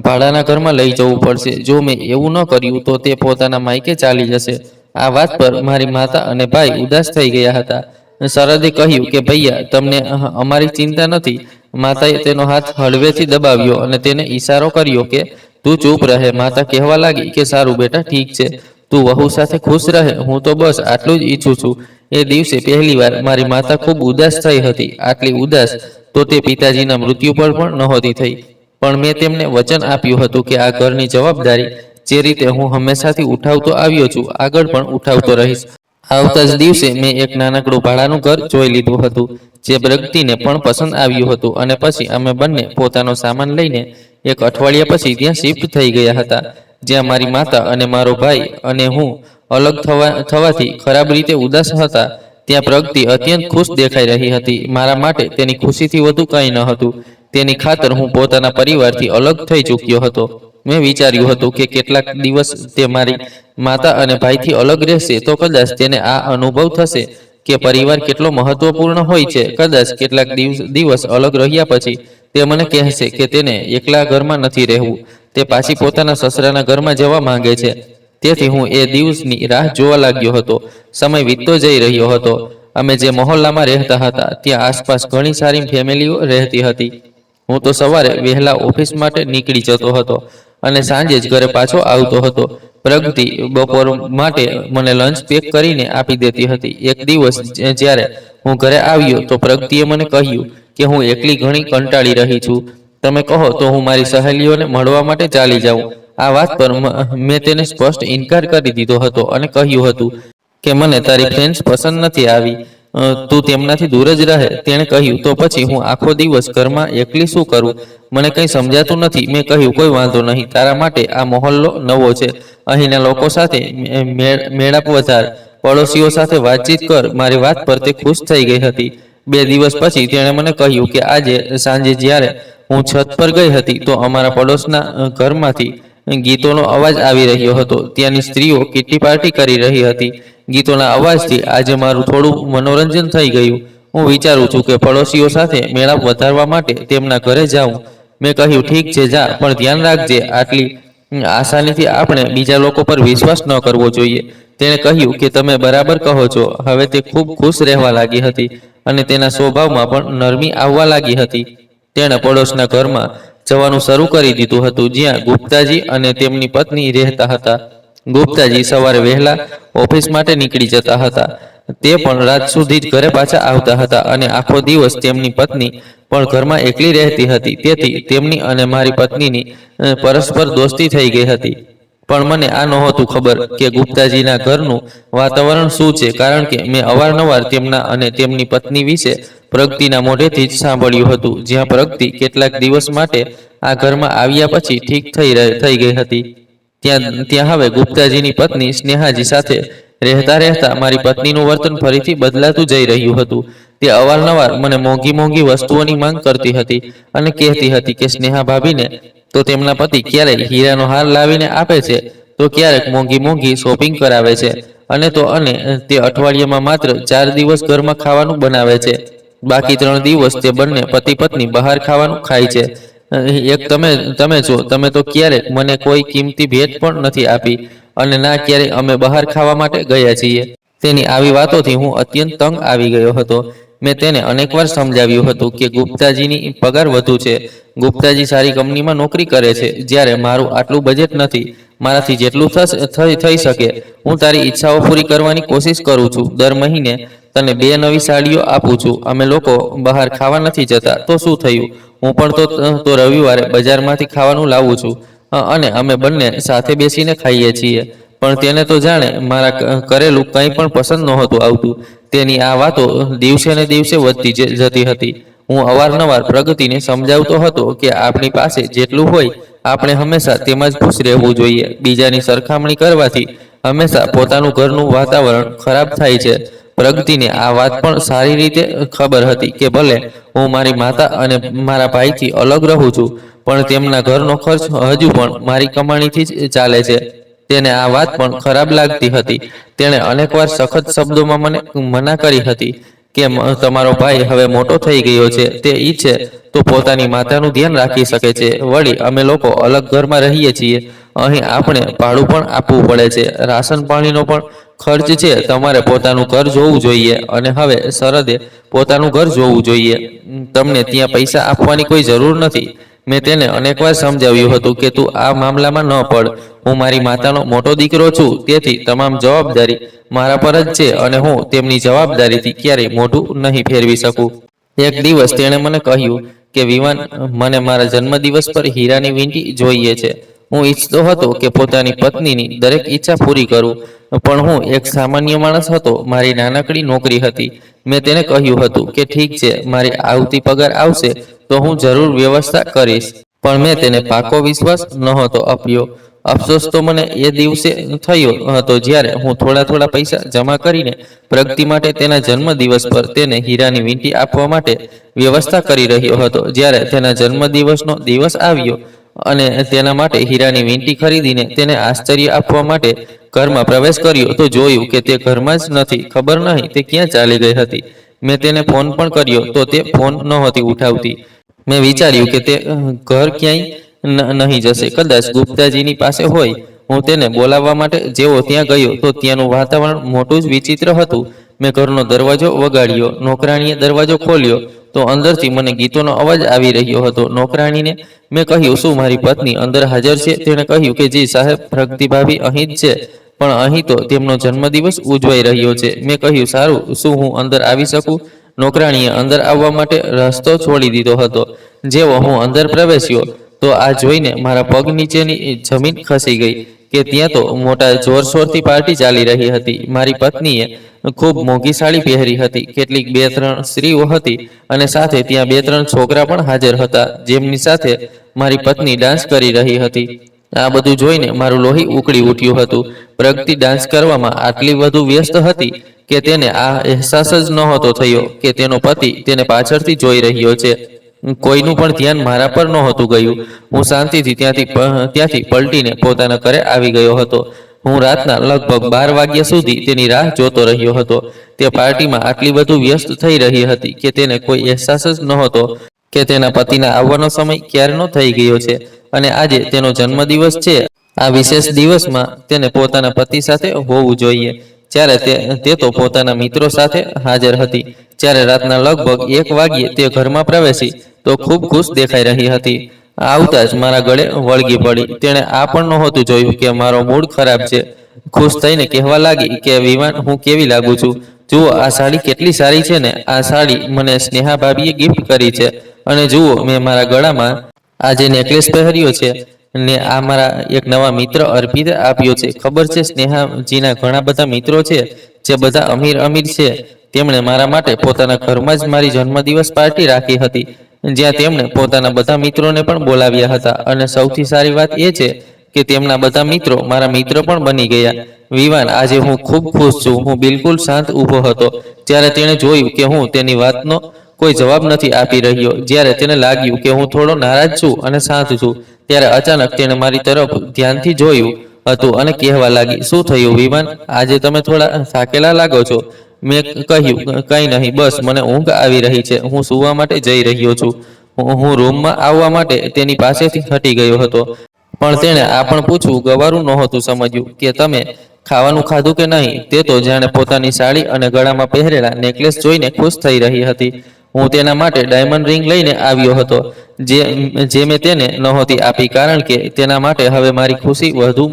ભાડાના ઘરમાં લઈ જવું પડશે. જો મેં એવું ન કર્યું તો તે પોતાના માયકે ચાલી જશે. આ વાત પર મારી માતા અને ભાઈ ઉદાસ થઈ ગયા હતા. શરદે કહ્યું કે ભૈયા, તમને અમારી ચિંતા નથી. માતાએ તેનો હાથ હળવેથી દબાવ્યો અને તેને ઈશારો કર્યો કે તું ચૂપ રહે. માતા કહેવા લાગી કે સારું બેટા, ઠીક છે, તું વહુ સાથે ખુશ રહે. હું તો બસ આટલું જ ઈચ્છું છું. એ દિવસે પહેલીવાર મારી માતા ખૂબ ઉદાસ થઈ હતી. આટલી ઉદાસ તો તે પિતાજીના મૃત્યુ પર પણ નહોતી થઈ. પણ મેં તેમને વચન આપ્યું હતું કે આ ઘરની જવાબદારી જે રીતે હું હંમેશાથી ઉઠાવતો આવ્યો છું, આગળ પણ ઉઠાવતો રહીશ. આવતા જ દિવસે મેં એક નાનકડું ભાડાનું ઘર જોઈ લીધું હતું, જે પ્રગતિને પણ પસંદ આવ્યું હતું. અને પછી અમે બંને પોતાનો સામાન લઈને એક અઠવાડિયા પછી ત્યાં શિફ્ટ થઈ ગયા હતા. જ્યાં મારી માતા અને મારો ભાઈ અને હું અલગ થવાથી ખરાબ રીતે ઉદાસ હતા, ત્યાં પ્રગતિ અત્યંત ખુશ દેખાઈ રહી હતી. મારા માટે તેની ખુશીથી વધુ કંઈ ન હતું. તેની ખાતર હું પોતાના પરિવારથી અલગ થઈ ચૂક્યો હતો. મેં વિચાર્યું હતું કે કેટલાક દિવસ તે મારી માતા અને ભાઈથી અલગ રહેશે તો કદાચ તેને આ અનુભવ થશે કે પરિવાર કેટલો મહત્વપૂર્ણ હોય છે. કદાચ કેટલાક દિવસ અલગ રહ્યા પછી તે મને કહેશે કે તેને એકલા ઘરમાં નથી રહેવું, તે પાછી પોતાના સસરાના ઘરમાં જવા માંગે છે. તેથી હું એ દિવસની રાહ જોવા લાગ્યો હતો. સમય વીતતો જઈ રહ્યો હતો. અમે જે મહોલ્લામાં રહેતા હતા ત્યાં આસપાસ ઘણી સારી ફેમિલીઓ રહેતી હતી. હું તો સવારે વહેલા ઓફિસ માટે નીકળી જતો હતો અને સાંજે જ ઘરે પાછો આવતો હતો. પ્રગતિ બપોર માટે મને લંચ પેક કરીને આપી દેતી હતી. એક દિવસ જ્યારે હું ઘરે આવ્યો તો પ્રગતિએ મને કહ્યું કે હું એકલી ઘણી કંટાળી રહી છું. તમે કહો તો હું મારી સહેલીઓને મળવા માટે ચાલી જાઉં. આ વાત પર મેં તેને સ્પષ્ટ ઇનકાર કરી દીધો હતો અને કહ્યું હતું કે મને તારી ફ્રેન્ડ્સ પસંદ નથી આવી, તું તેમનાથી દૂર જ રહે. તેણે કહ્યું, તો પછી હું આખો દિવસ ઘરમાં એકલી શું કરું? મને કંઈ સમજાતું નથી. મેં કહ્યું, કોઈ વાંધો નહીં, તારા માટે આ મહોલ્લો નવો છે. અહીંના લોકો સાથે મેળાપ વધાર, પડોશીઓ સાથે વાતચીત કર. મારી વાત પર તે ખુશ થઈ ગઈ હતી. 2 દિવસ પછી તેણે મને કહ્યું કે આજે સાંજે જ્યારે હું છત પર ગઈ હતી તો અમારા પડોશના ઘરમાંથી ગીતોનો અવાજ આવી રહ્યો હતો. ત્યાંની સ્ત્રીઓ કિટ્ટી પાર્ટી કરી રહી હતી. ગીતોના અવાજથી આજે મારું થોડું મનોરંજન થઈ ગયું. હું વિચારું છું કે પડોશીઓ સાથે મેળાપ વધારવા માટે તેમના ઘરે જાઉં. મેં કહ્યું, ઠીક છે, જા, પણ ધ્યાન રાખજે, આટલી આસાનીથી આપણે બીજા લોકો પર વિશ્વાસ ન કરવો જોઈએ. તેણે કહ્યું કે તમે બરાબર કહો છો. હવે તે ખૂબ ખુશ રહેવા લાગી હતી અને તેના સ્વભાવમાં પણ નરમી આવવા લાગી હતી. તેણે પડોશના ઘરમાં જવાનું શરૂ કરી દીધું હતું, જ્યાં ગુપ્તાજી અને તેમની પત્ની રહેતા હતા. ગુપ્તાજી સવારે વહેલા ઓફિસ માટે નીકળી જતા હતા. તે પણ રાત સુધી જ ઘરે પાછા આવતા હતા અને આખો દિવસ તેમની પત્ની પણ ઘરમાં એકલી રહેતી હતી. તેથી તેમની અને મારી પત્નીની પરસ્પર દોસ્તી થઈ ગઈ હતી. પણ મને આ નહોતું ખબર કે ગુપ્તાજીના ઘરનું વાતાવરણ શું છે, કારણ કે મેં અવારનવાર તેમના અને તેમની પત્ની વિશે પ્રગતિના મોઢેથી જ સાંભળ્યું હતું. જ્યાં પ્રગતિ કેટલાક દિવસ માટે આ ઘરમાં આવ્યા પછી ઠીક થઈ ગઈ હતી, ત્યાં હવે ગુપ્તાજીની પત્ની સ્નેહાજી સાથે રહેતા રહેતા મારી પત્નીનું વર્તન ફરીથી બદલાતું જઈ રહ્યું હતું. તે અવારનવાર મને મોંઘી મોંઘી વસ્તુઓની માંગ કરતી હતી અને કહેતી હતી કે સ્નેહા ભાભીને તો તેમના પતિ ક્યારેય હીરાનો હાર લાવીને આપે છે, તો તો ક્યારેક મોંઘી મોંઘી શોપિંગ કરાવે છે, અને તે અઠવાડિયામાં માત્ર 4 દિવસ ઘરમાં ખાવાનું બનાવે છે. બાકી 3 દિવસ તે બંને પતિ પત્ની બહાર ખાવાનું ખાય છે. એક તમે જો, તમે તો ક્યારેક મને કોઈ કિંમતી ભેટ પણ નથી આપી, અને ના ક્યારેય અમે બહાર ખાવા માટે ગયા છીએ. તેની આવી વાતોથી હું અત્યંત તંગ આવી ગયો હતો. મેં તેને અનેકવાર સમજાવ્યું હતું કે ગુપ્તાજીની પગાર વધુ છે, ગુપ્તાજી સારી કંપનીમાં નોકરી કરે છે, જ્યારે મારું આટલું બજેટ નથી. મારાથી જેટલું થઈ શકે હું તારી ઈચ્છાઓ પૂરી કરવાની કોશિશ કરું છું. દર મહિને તને 2 નવી સાડીઓ આપું છું. અમે લોકો બહાર ખાવા નથી જતા તો શું થયું? હું પણ તો રવિવારે બજારમાંથી ખાવાનું લાવું છું, અને અમે બંને સાથે બેસીને ખાઈએ છીએ. પણ તેને તો જાણે મારા કરેલું કંઈ પણ પસંદ નહોતું આવતું. તેની આ વાતો દિવસે ને દિવસે વધતી જતી હતી. હું અવારનવાર પ્રગતિને સમજાવતો હતો કે આપણી પાસે જેટલું હોય આપણે હંમેશા તેમાં જ ખુશ રહેવું જોઈએ. બીજાની સરખામણી કરવાથી હંમેશા પોતાનું ઘરનું વાતાવરણ ખરાબ થાય છે. પ્રગતિને આ વાત પણ સારી રીતે ખબર હતી કે ભલે હું મારી માતા અને મારા ભાઈથી અલગ રહું છું, પણ તેમના ઘરનો ખર્ચ હજુ પણ મારી કમાણીથી જ ચાલે છે. તેને આ વાત પણ ખરાબ લાગતી હતી. તેણે અનેકવાર સખત શબ્દોમાં મને મના કરી હતી કે તમારો ભાઈ હવે મોટો થઈ ગયો છે, તે ઈચ્છે તો પોતાની માતાનું ધ્યાન રાખી શકે છે. વળી અમે લોકો અલગ ઘરમાં રહીએ છીએ. અહીં આપણે ભાડું પણ આપવું પડે છે, રાશન પાણીનો પણ ખર્ચ છે. તમારે પોતાનું ઘર જોવું જોઈએ, અને હવે શરદે પોતાનું ઘર જોવું જોઈએ. તમને ત્યાં પૈસા આપવાની કોઈ જરૂર નથી. મેં તેને અનેકવાર સમજાવ્યું હતું કે તું આ મામલામાં ન પડ. હું મારી માતાનો મોટો દીકરો છું, તેથી તમામ જવાબદારી મારા પર જ છે, અને હું તેમની જવાબદારીથી ક્યારેય મોઢું નહીં ફેરવી શકું. એક દિવસ તેણે મને કહ્યું કે વિવાન, મને મારા જન્મદિવસ પર હીરાની વીંટી જોઈએ છે. હું ઈચ્છતો હતો કે પોતાની પત્નીની દરેક ઈચ્છા પૂરી કરું, પણ હું એક સામાન્ય માણસ હતો. મારી નાનકડી નોકરી હતી. મેં તેને કહ્યું હતું કે ઠીક છે, મારી આવતી પગાર આવશે તો હું જરૂર વ્યવસ્થા કરીશ. પણ મેં તેને પાકો વિશ્વાસ નહોતો આપ્યો. અફસોસ તો મને એ દિવસે થયો હતો જ્યારે હું થોડા પૈસા જમા કરીને પ્રગતિ માટે તેના જન્મદિવસ પર તેને હીરાની વીંટી આપવા માટે વ્યવસ્થા કરી રહ્યો હતો. જ્યારે તેના જન્મદિવસનો દિવસ આવ્યો અને તેના માટે હીરાની વીંટી ખરીદીને તેને આશ્ચર્ય આપવા માટે ઘરમાં પ્રવેશ કર્યો, તો જોયું કે તે ઘરમાં જ નથી. ખબર નહીં તે ક્યાં ચાલી ગઈ હતી. મેં તેને ફોન પણ કર્યો તો તે ફોન નહોતી ઉઠાવતી. મેં વિચાર્યું કે તે ઘર ક્યાંય નહીં જશે, કદાચ ગુપ્તાજીની પાસે હોય. હું તેને બોલાવવા માટે જેવો ત્યાં ગયો તો ત્યાંનું વાતાવરણ મોટું જ વિચિત્ર હતું. મેં ઘરનો દરવાજો વગાડ્યો. નોકરાણીએ દરવાજો ખોલ્યો તો અંદરથી મને ગીતોનો અવાજ આવી રહ્યો હતો. નોકરાણીને મેં કહ્યું, શું મારી પત્ની અંદર હાજર છે? તેણે કહ્યું કે જી સાહેબ, પ્રગતિ ભાભી અહીં જ છે, પણ અહીં તો તેમનો જન્મદિવસ ઉજવાઈ રહ્યો છે. મેં કહ્યું, સારું, શું હું અંદર આવી શકું? નોકરાણીએ અંદર આવવા માટે રસ્તો છોડી દીધો હતો. જેવો હું અંદર પ્રવેશ્યો તો આ જોઈને મારા પગ નીચેની જમીન ખસી ગઈ કે ત્યાં તો મોટા જોરશોરથી પાર્ટી ચાલી રહી હતી. મારી પત્નીએ ખૂબ મોંઘી સાડી પહેરી હતી. કેટલીક 2-3 સ્ત્રીઓ હતી, અને સાથે ત્યાં 2-3 છોકરા પણ હાજર હતા, જેમની સાથે મારી પત્ની ડાન્સ કરી રહી હતી. આ બધું જોઈને મારું લોહી ઉકળી ઉઠ્યું હતું. પ્રગતિ ડાન્સ કરવામાં આટલી વધુ વ્યસ્ત હતી કે તેને આ અહેસાસ જ નહોતો થયો કે તેનો પતિ તેને પાછળથી જોઈ રહ્યો છે. કોઈનું પણ ધ્યાન મારા પર નહોતું ગયું. હું શાંતિથી ત્યાંથી પલટીને પોતાના ઘરે આવી ગયો હતો. હું રાતના લગભગ 12 વાગ્યા સુધી તેની રાહ જોતો રહ્યો હતો. તે પાર્ટીમાં આટલી વધુ વ્યસ્ત થઈ રહી હતી કે તેને કોઈ અહેસાસ જ નહોતો કે તેના પતિના આવવાનો સમય ક્યારનો થઈ ગયો છે, અને આજે તેનો જન્મદિવસ છે. આ વિશેષ દિવસમાં તેને પોતાના પતિ સાથે હોવું જોઈએ, જ્યારે તે તો પોતાના મિત્રો સાથે હાજર હતી. જ્યારે રાતના લગભગ 1 વાગ્યે તે ઘરમાં પ્રવેશી તો ખૂબ ખુશ દેખાઈ રહી હતી. આવતા જ મારા ગળે વળગી પડી. તેણે આ પણ નહોતું જોયું કે મારો મૂડ ખરાબ છે. ખુશ થઈને કહેવા લાગી કે વિવાન, હું કેવી લાગુ છું? જુઓ, આ સાડી કેટલી સારી છે ને. આ સાડી મને સ્નેહા ભાભીએ ગિફ્ટ કરી છે, અને જુઓ, મેં મારા ગળામાં આ જે નેકલેસ પહેર્યો છે ને આ મારા એક નવા મિત્ર અર્પિતે આપ્યો છે. ખબર છે, સ્નેહાજીના ઘણા બધા મિત્રો છે જે બધા અમીર છે. તેમણે મારા માટે પોતાના ઘરમાં જ મારી જન્મદિવસ પાર્ટી રાખી હતી, જ્યાં તેમણે પોતાના બધા મિત્રોને પણ બોલાવ્યા હતા. અને સૌથી સારી વાત એ છે કે તેમના બધા મિત્રો મારા મિત્ર પણ બની ગયા. વિવાન, આજે હું ખૂબ ખુશ છું. હું બિલકુલ શાંત ઊભો હતો. જ્યારે તેણે જોયું કે હું તેની વાતનો કોઈ જવાબ નથી આપી રહ્યો, જ્યારે તેને લાગ્યું કે હું થોડો નારાજ છું અને શાંત છું, ત્યારે અચાનક તેણે મારી તરફ ધ્યાનથી જોયું. હતું અને કહેવા લાગી, શું થયું વિમાન? આજે તમે થોડા થાકેલા લાગો છો. મેં કહ્યું, કંઈ નહીં, બસ મને ઊંઘ આવી રહી છે, હું સૂવા માટે જઈ રહ્યો છું. હું રૂમમાં આવવા માટે તેની પાસેથી હટી ગયો હતો, પણ તેણે આ પણ પૂછવું ગવારું નહોતું સમજ્યું કે તમે ખાવાનું ખાધું કે નહીં. તે તો જાણે પોતાની સાડી અને ગળામાં પહેરેલા નેકલેસ જોઈને ખુશ થઈ રહી હતી. હું તેના માટે ડાયમંડ રિંગ લઈને આવ્યો હતો, જે મેં તેને નહોતી આપી, કારણ કે તેના માટે હવે મારી ખુશી વધુ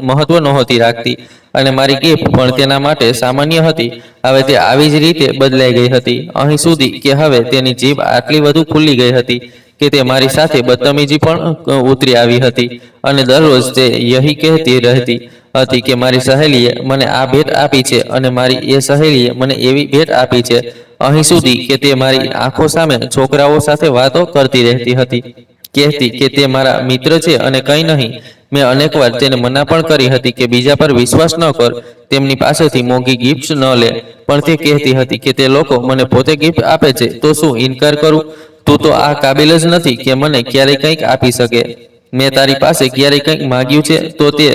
મહત્વ નહોતી રાખતી અને મારી ગિફ્ટ પણ તેના માટે સામાન્ય હતી. હવે તે આવી જ રીતે બદલાઈ ગઈ હતી, અહીં સુધી કે હવે તેની જીભ આટલી વધુ ખુલ્લી ગઈ હતી કે તે મારી સાથે બદતમીજી પણ ઉતરી આવી હતી. અને દરરોજ તે યહી કહેતી રહેતી હતી કે મારી સહેલીએ મને આ ભેટ આપી છે અને મારી એ સહેલીએ મને એવી ભેટ આપી છે, અહીં સુધી કે તે મારી આંખો સામે છોકરાઓ સાથે વાતો કરતી રહેતી હતી, કહેતી કે તે મારા મિત્ર છે અને કંઈ નહીં. મેં અનેકવાર તેને મના પણ કરી હતી કે બીજા પર વિશ્વાસ ન કર, તેમની પાસેથી મોંઘી ગિફ્ટ ન લે, પણ તે કહેતી હતી કે તે લોકો મને પોતે ગિફ્ટ આપે છે તો શું ઇનકાર કરું? તું તો આ કાબિલ જ નથી કે મને ક્યારેય કંઈક આપી શકે. મેં તારી પાસે ક્યારેય કંઈક માગ્યું છે તો તે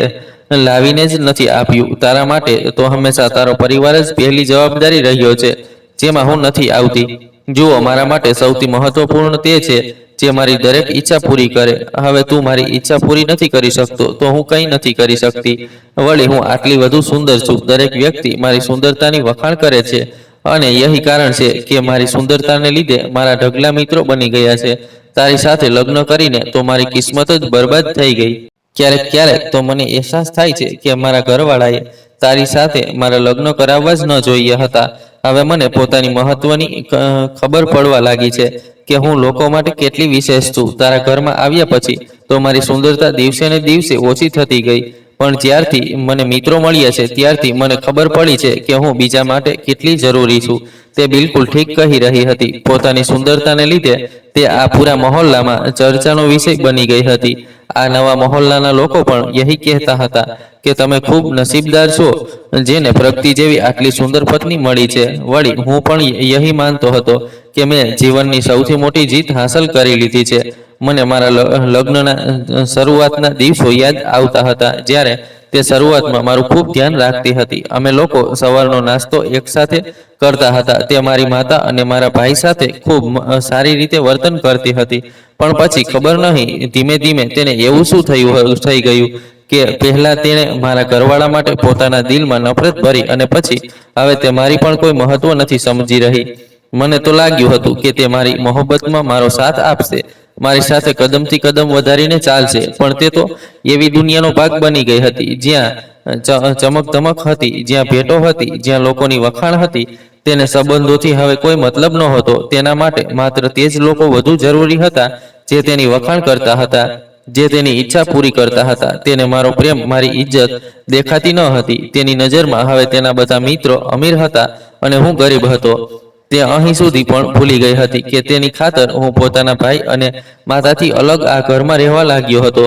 લાવીને જ નથી આપ્યું. તારા માટે તો હંમેશા તારો પરિવાર જ પહેલી જવાબદારી રહ્યો છે, જેમાં હું નથી આવતી. જુઓ, મારા માટે સૌથી મહત્વપૂર્ણ તે છે જે મારી દરેક ઈચ્છા પૂરી કરે. હવે તું મારી ઈચ્છા પૂરી નથી કરી શકતો તો હું કંઈ નથી કરી શકતી. વળી હું આટલી વધુ સુંદર છું, દરેક વ્યક્તિ મારી સુંદરતાની વખાણ કરે છે અને યહી કારણ છે કે મારી સુંદરતાને લીધે મારા ઢગલા મિત્રો બની ગયા છે. તારી સાથે લગ્ન કરીને તો મારી કિસ્મત જ બરબાદ થઈ ગઈ. ક્યારેક તો મને અહેસાસ થાય છે કે મારા ઘરવાળાએ તારી સાથે મારા લગ્ન કરાવવા જ ન જોઈએ હતા. હવે મને પોતાની મહત્વની ખબર પડવા લાગી છે કે હું લોકો માટે કેટલી વિશેષ છું. તારા ઘરમાં આવ્યા પછી તો મારી સુંદરતા દિવસે ને દિવસે ઓછી થતી ગઈ, પણ જ્યારથી મને મિત્રો મળ્યા છે ત્યારથી મને ખબર પડી છે કે હું બીજા માટે કેટલી જરૂરી છું. તે બિલકુલ ઠીક કહી રહી હતી. પોતાની સુંદરતાને લીધે તે આ પૂરા મહોલ્લામાં ચર્ચાનો વિષય બની ગઈ હતી. આ નવા મહોલ્લાના લોકો પણ યહી કહેતા હતા કે તમે ખૂબ નસીબદાર છો જેને પ્રગતિ જેવી આટલી સુંદર પત્ની મળી છે. વળી હું પણ યહી માનતો હતો કે મેં જીવનની સૌથી મોટી જીત હાંસલ કરી લીધી છે. મને મારા લગ્નના શરૂઆતના દિવસો યાદ આવતા હતા, જ્યારે તે શરૂઆતમાં મારું ખૂબ ધ્યાન રાખતી હતી. અમે લોકો સવારનો નાસ્તો એકસાથે કરતા હતા. તે મારી માતા અને મારા ભાઈ સાથે ખૂબ સારી રીતે વર્તન કરતી હતી, પણ પછી ખબર નહીં ધીમે ધીમે તેને એવું શું થઈ ગયું કે પહેલા તેણે મારા ઘરવાળા માટે પોતાના દિલમાં નફરત ભરી અને પછી હવે તે મારી પણ કોઈ મહત્વ નથી સમજી રહી. મને તો લાગ્યું હતું કે તે મારી મોહબ્બતમાં મારો સાથ આપશે, મારી સાથે કદમથી કદમ વધારીને ચાલશે, પણ તે તો એવી દુનિયાનો ભાગ બની ગઈ હતી જ્યાં ચમકધમક હતી, જ્યાં ભેટો હતી, જ્યાં લોકોની વખાણ હતી. તેને સંબંધોથી હવે કોઈ મતલબ નહોતો. તેના માટે માત્ર તે જ લોકો વધુ જરૂરી હતા જે તેની વખાણ કરતા હતા, જે તેની ઈચ્છા પૂરી કરતા હતા. તેને મારો પ્રેમ, મારી ઇજ્જત દેખાતી ન હતી. તેની નજરમાં હવે તેના બધા મિત્રો અમીર હતા અને હું ગરીબ હતો. તે અહીં સુધી પણ ભૂલી ગઈ હતી કે તેની ખાતર હું પોતાના ભાઈ અને માતાથી અલગ આ ઘરમાં રહેવા લાગ્યો હતો.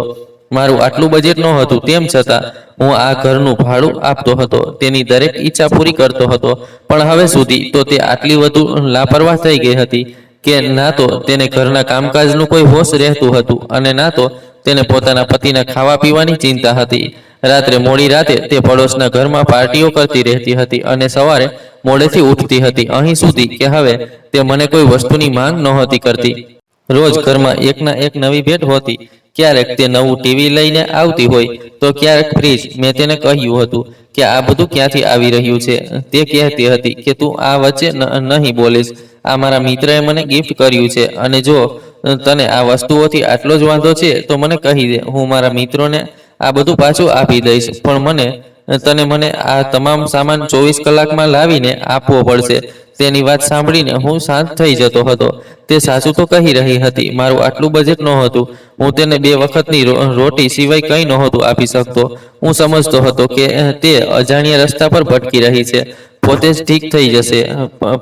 મારું આટલું બજેટ નહોતું, તેમ છતાં હું આ ઘરનું ભાડું આપતો હતો, તેની દરેક ઈચ્છા પૂરી કરતો હતો. પણ હવે સુધી તો તે આટલી વધુ લાપરવાહ થઈ ગઈ હતી કે ના તો તેને ઘરના કામકાજનું કોઈ હોશ રહેતું હતું અને ના તો તેને પોતાના પતિના ખાવા પીવાની ચિંતા હતી. રાત્રે મોડી રાતે તે પડોશના ઘરમાં પાર્ટીઓ કરતી રહેતી હતી અને સવારે મોડેથી ઉઠતી હતી, અહીં સુધી કે હવે તે મને કોઈ વસ્તુની માંગ નહોતી કરતી. રોજ ઘરમાં એકના એક નવી ભેટ હોતી. ક્યારેક તે નવું ટીવી લઈને આવતી હોય તો ક્યારેક ફ્રીજ. મેં તેને કહ્યું હતું કે આ બધું ક્યાંથી આવી રહ્યું છે. તે કહેતી હતી કે તું આ વચ્ચે નહીં બોલીશ, આ મારા મિત્રએ મને ગિફ્ટ કર્યું છે અને જો તને આ વસ્તુઓથી આટલો જ વાંધો છે તો મને કહી દે, હું મારા મિત્રોને આ બધું પાછું આપી દઈશ, પણ મને આ તમામ સામાન 24 કલાકમાં લાવીને આપવો પડશે. તેની વાત સાંભળીને હું શાંત થઈ જતો હતો. તે સાચું તો કહી રહી હતી. મારું આટલું બજેટ નહોતું. હું તેને 2 વખતની રોટી સિવાય કંઈ નહોતું આપી શકતો. હું સમજતો હતો કે તે અજાણ્યા રસ્તા પર ભટકી રહી છે, પોતે જ ઠીક થઈ જશે,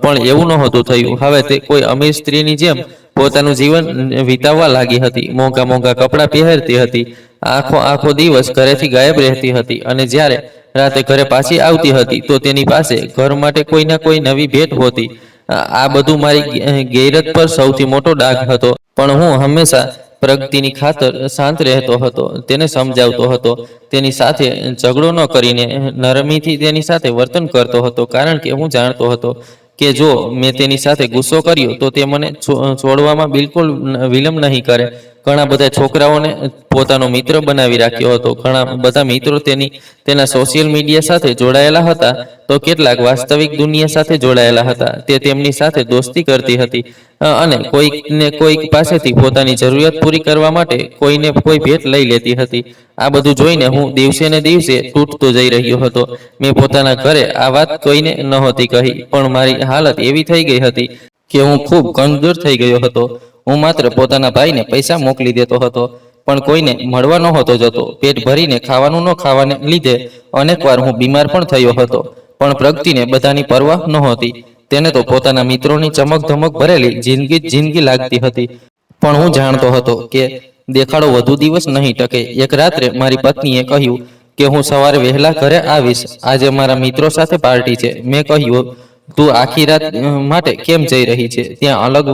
પણ એવું નહોતું થયું. હવે તે કોઈ અમીર સ્ત્રીની જેમ પોતાનું જીવન વિતાવવા લાગી હતી. મોંઘા કપડાં પહેરતી હતી, આખો દિવસ ઘરેથી ગાયબ રહેતી હતી અને જ્યારે રાતે ઘરે પાછી આવતી હતી તો તેની પાસે ઘર માટે કોઈના કોઈ નવી ભેટ હોતી. આ બધું મારી ગેરત પર સૌથી મોટો ડાઘ હતો, પણ હું હંમેશા પ્રગતિની ખાતર શાંત રહેતો હતો, તેને સમજાવતો હતો, તેની સાથે ઝઘડો ન કરીને નરમીથી તેની સાથે વર્તન કરતો હતો, કારણ કે હું જાણતો હતો કે જો મેં તેની સાથે ગુસ્સો કર્યો તો તે મને છોડવામાં બિલકુલ વિલંબ નહીં કરે. ઘણા બધા છોકરાઓને પોતાનો મિત્ર બનાવી રાખ્યો હતો. ઘણા બધા મિત્રો તેના સોશિયલ મીડિયા સાથે જોડાયેલા હતા, તો કેટલાક વાસ્તવિક દુનિયા સાથે જોડાયેલા હતા. તે તેમની સાથે દોસ્તી કરતી હતી અને કોઈકને કોઈક પાસેથી પોતાની જરૂરિયાત પૂરી કરવા માટે કોઈને કોઈ ભેટ લઈ લેતી હતી. આ બધું જોઈને હું દિવસે ને દિવસે તૂટતો જઈ રહ્યો હતો. મેં પોતાના ઘરે આ વાત કોઈને નહોતી કહી, પણ મારી હાલત એવી થઈ ગઈ હતી કે હું ખૂબ કમજોર થઈ ગયો હતો. હું માત્ર પોતાના ભાઈને પૈસા મોકલી દેતો હતો, પણ કોઈને મળવા નહોતો જતો. પેટ ભરીને ખાવાનું ન ખાવાને લીધે અનેકવાર હું બીમાર પણ થયો હતો. પણ પ્રગતિને બધાની પરવા નહોતી. તેને તો પોતાના મિત્રોની ચમક ધમક ભરેલી જિંદગી લાગતી હતી. પણ હું જાણતો હતો કે દેખાડો વધુ દિવસ નહીં ટકે. એક રાત્રે મારી પત્નીએ કહ્યું કે હું સવારે વહેલા ઘરે આવીશ, આજે મારા મિત્રો સાથે પાર્ટી છે. મેં કહ્યું, તું આખી રાત માટે કેમ જઈ રહી છે? ત્યાં અલગ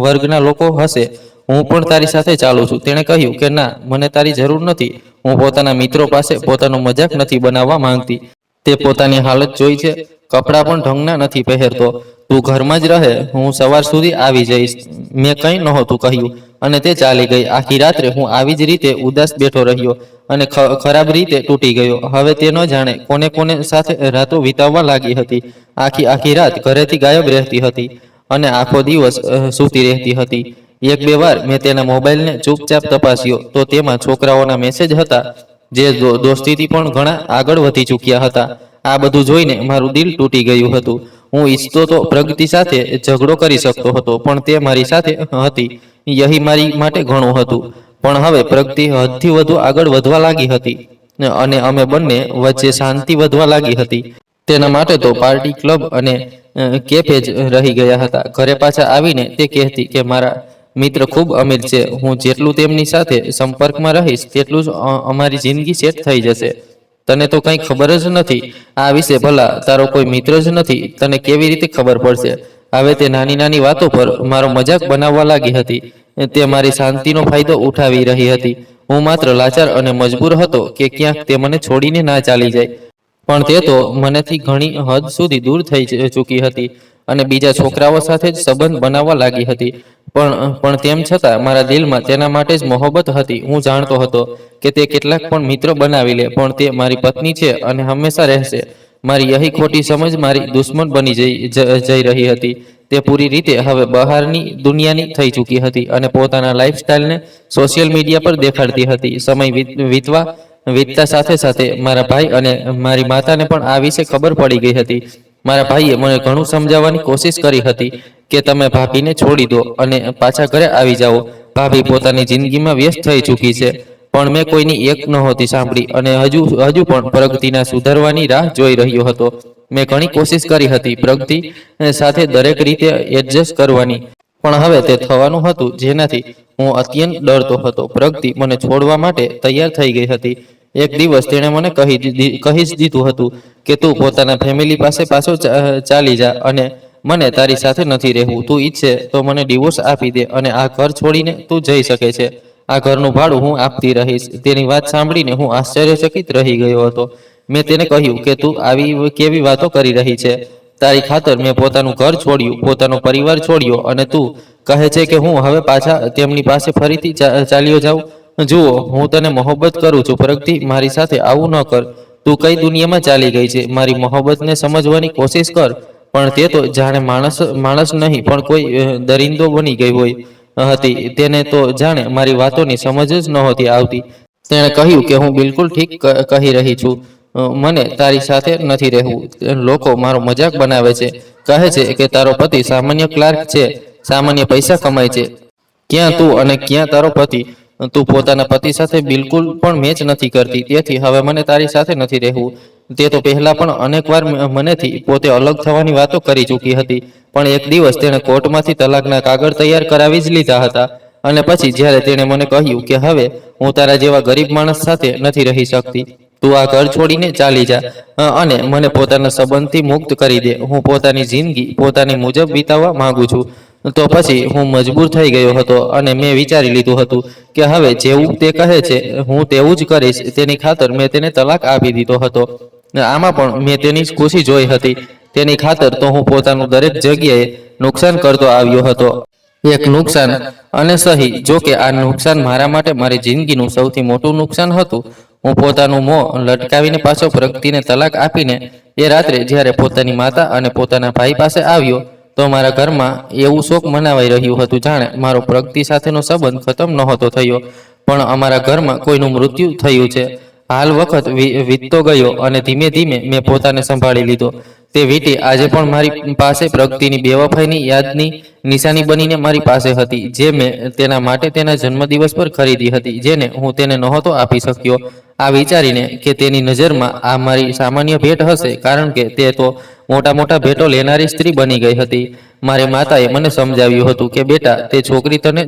વર્ગના લોકો હશે, હું પણ તારી સાથે ચાલું છું. તેણે કહ્યું કે ના, મને તારી જરૂર નથી. હું પોતાના મિત્રો પાસે પોતાનો મજાક નથી બનાવવા માંગતી. તે પોતાની હાલત જોઈ છે, કપડાં પણ ઢંગના નથી પહેરતો. તું ઘરમાં જ રહે, હું સવાર સુધી આવી જઈશ. મેં કંઈ નહોતું કહ્યું અને તે ચાલી ગઈ. આખી રાત્રે હું આવી જ રીતે ઉદાસ બેઠો રહ્યો અને ખરાબ રીતે તૂટી ગયો. હવે તે ન જાણે કોને કોને સાથે રાતો વિતાવવા લાગી હતી. આખી રાત ઘરેથી ગાયબ રહેતી હતી અને આખો દિવસ સૂતી રહેતી હતી. એક બે વાર મેં તેના મોબાઈલને ચૂપચાપ તપાસ્યો તો તેમાં છોકરાઓના મેસેજ હતા, જે દોસ્તીથી પણ ઘણા આગળ વધી ચૂક્યા હતા. આ બધું જોઈને મારું દિલ તૂટી ગયું હતું. હું ઈચ્છતો તો પ્રગતિ સાથે ઝઘડો કરી શકતો હતો, પણ તે મારી સાથે હતી. યહી મારી માટે ઘણું હતું. પણ હવે પ્રગતિ હદથી વધુ આગળ વધવા લાગી હતી અને અમે બંને વચ્ચે શાંતિ વધવા લાગી હતી. તેના માટે તો પાર્ટી, ક્લબ અને કેફે જ રહી ગયા હતા. ઘરે પાછા આવીને તે કહેતી કે મારા મિત્ર ખૂબ અમીર છે, હું જેટલું તેમની સાથે સંપર્કમાં રહીશ તેટલું જ અમારી જિંદગી સેટ થઈ જશે. તને તો કંઈ ખબર જ નથી આ વિશે. ભલા તારો કોઈ મિત્ર જ નથી, તને કેવી રીતે ખબર પડશે? હવે તે નાની નાની વાતો પર મારો મજાક બનાવવા લાગી હતી. તે મારી શાંતિનો ફાયદો ઉઠાવી રહી હતી. હું માત્ર લાચાર અને મજબૂર હતો કે ક્યાંક તે મને છોડીને ના ચાલી જાય. પણ તે તો મનેથી ઘણી હદ સુધી દૂર થઈ ચૂકી હતી અને બીજા છોકરાઓ સાથે જ સંબંધ બનાવવા લાગી હતી. પણ તેમ છતાં મારા દિલમાં તેના માટે જ મોહબ્બત હતી. હું જાણતો હતો કે તે કેટલાક પણ મિત્ર બનાવી લે, પણ તે મારી પત્ની છે અને હંમેશા રહેશે. મારી યહી ખોટી સમજ મારી દુશ્મન બની જઈ રહી હતી. તે પૂરી રીતે હવે બહારની દુનિયાની થઈ ચૂકી હતી અને પોતાના લાઈફસ્ટાઈલને સોશિયલ મીડિયા પર દેખાડતી હતી. સમય વીતતા સાથે સાથે મારા ભાઈ અને મારી માતાને પણ આ વિશે ખબર પડી ગઈ હતી. મારા ભાઈએ મને ઘણું સમજાવવાની કોશિશ કરી હતી કે તમે ભાભીને છોડી દો અને પાછા ઘરે આવી જાઓ. ભાભી પોતાની જિંદગીમાં વ્યસ્ત થઈ ચૂકી છે. પણ મેં કોઈની એક નહોતી સાંભળી અને હજુ પણ પ્રગતિના સુધારવાની રાહ જોઈ રહ્યો હતો. મેં ઘણી કોશિશ કરી હતી પ્રગતિ સાથે દરેક રીતે એડજસ્ટ કરવાની, પણ હવે તે થવાનું હતું જેનાથી હું અત્યંત ડરતો હતો. પ્રગતિ મને છોડવા માટે તૈયાર થઈ ગઈ હતી. એક દિવસ તેણે મને કહી જ દીધું હતું કે તું પોતાના ફેમિલી પાસે પાછો ચાલી જા અને મને તારી સાથે નથી રહેવું. તું ઈચ્છે તો મને ડિવોર્સ આપી દે અને આ ઘર છોડીને તું જઈ શકે છે. આ ઘરનું ભાડું હું આપતી રહીશ. તેની વાત સાંભળીને હું આશ્ચર્યચકિત રહી ગયો હતો. મેં તેને કહ્યું કે તું આવી કેવી વાતો કરી રહી છે? તારી ખાતર મેં પોતાનું ઘર છોડ્યું, પોતાનો પરિવાર છોડ્યો અને તું કહે છે કે હું હવે પાછા તેમની પાસે ફરીથી ચાલ્યો જાઉં? જુઓ, હું તને મોહબ્બત કરું છું પ્રગતિ, મારી સાથે આવું ન કર. તું કઈ દુનિયામાં ચાલી ગઈ છે? મારી મોહબ્બતને સમજવાની કોશિશ કર. પણ તે તો જાણે માણસ નહીં પણ કોઈ દરિંદો બની ગઈ હોય હતી. તેને તો જાણે મારી વાતોની સમજ જ નહોતી આવતી. તેણે કહ્યું કે હું બિલકુલ ઠીક કહી રહી છું, મને તારી સાથે નથી રહેવું. લોકો મારો મજાક બનાવે છે, કહે છે કે તારો પતિ સામાન્ય ક્લાર્ક છે, સામાન્ય પૈસા કમાય છે. ક્યાં તું અને ક્યાં તારો પતિ? તું પોતાના પતિ સાથે બિલકુલ પણ મેચ નથી કરતી. તેથી હવે મને તારી સાથે નથી રહેવું. તે તો પહેલા પણ અનેકવાર મનેથી પોતે અલગ થવાની વાતો કરી ચૂકી હતી, પણ એક દિવસ તેણે કોર્ટમાંથી તલાકના કાગળ તૈયાર કરાવી જ લીધા હતા. અને પછી જ્યારે તેણે મને કહ્યું કે હવે હું તારા જેવા ગરીબ માણસ સાથે નથી રહી શકતી, તું આ ઘર છોડીને ચાલી જા અને મને પોતાના સંબંધથી મુક્ત કરી દે. હું પોતાની જિંદગી પોતાની મુજબ વિતાવવા માંગુ છું. તો પછી હું મજબૂર થઈ ગયો હતો અને મેં વિચારી લીધું હતું કે હવે જેવું તે કહે છે હું તેવું જ કરીશ. તેની ખાતર મેં તેને તલાક આપી દીધો હતો. આમાં પણ મેં તેની ખુશી જોઈ હતી. તેની ખાતર તો હું પોતાનું દરેક જગ્યાએ નુકસાન કરતો આવ્યો હતો. એક નુકસાન અને સહી. જો કે આ નુકસાન મારા માટે મારી જિંદગીનું સૌથી મોટું નુકસાન હતું. હું પોતાનું મોં લટકાવીને પાછો પ્રગતિને તલાક આપીને એ રાત્રે જ્યારે પોતાની માતા અને પોતાના ભાઈ પાસે આવ્યો તો મારા ઘરમાં એવું શોક મનાવાઈ રહ્યું હતું જાણે મારો પ્રગતિ સાથેનો સંબંધ ખતમ નહોતો થયો, પણ અમારા ઘરમાં કોઈનું મૃત્યુ થયું છે. હાલ વખત વીતતો ગયો અને ધીમે ધીમે મેં પોતાને સંભાળી લીધો. તે વીંટી આજે પણ મારી પાસે પ્રગતિની બેવફાઈની યાદની નિશાની બનીને મારી પાસે હતી, જે મેં તેના માટે તેના જન્મદિવસ પર ખરીદી હતી, જેને હું તેને નહોતો આપી શક્યો. આ વિચારીને કે તેની નજરમાં આ મારી સામાન્ય ભેટ હશે, કારણ કે તે તો મોટા મોટા ભેટો લેનારી સ્ત્રી બની ગઈ હતી. મારી માતાએ મને સમજાવ્યું હતું કે બેટા, તે છોકરી તને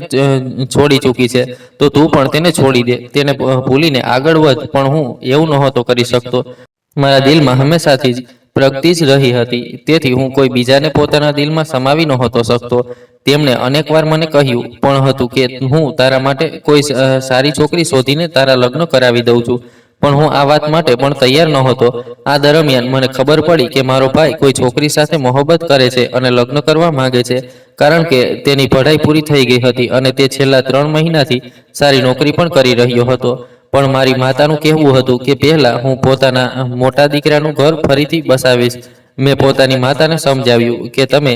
છોડી ચૂકી છે તો તું પણ તેને છોડી દે, તેને ભૂલીને આગળ વધ. પણ હું એવું નહોતો કરી શકતો. મારા દિલમાં હંમેશાથી જ પ્રગતિ જ રહી હતી, તેથી હું કોઈ બીજાને પોતાના દિલમાં સમાવી નહોતો શકતો. તેમણે અનેકવાર મને કહ્યું પણ હતું કે હું તારા માટે કોઈ સારી છોકરી શોધીને તારા લગ્ન કરાવી દઉં છું, પણ હું આ વાત માટે પણ તૈયાર નહોતો. આ દરમિયાન મને ખબર પડી કે મારો ભાઈ કોઈ છોકરી સાથે મોહબ્બત કરે છે અને લગ્ન કરવા માંગે છે, કારણ કે તેની પઢાઈ પૂરી થઈ ગઈ હતી અને તે છેલ્લા 3 મહિનાથી સારી નોકરી પણ કરી રહ્યો હતો. પણ મારી માતાનું કહેવું હતું કે પહેલા હું પોતાના મોટા દીકરાનું ઘર ફરીથી બસાવીશ. મેં પોતાની માતાને સમજાવ્યું કે તમે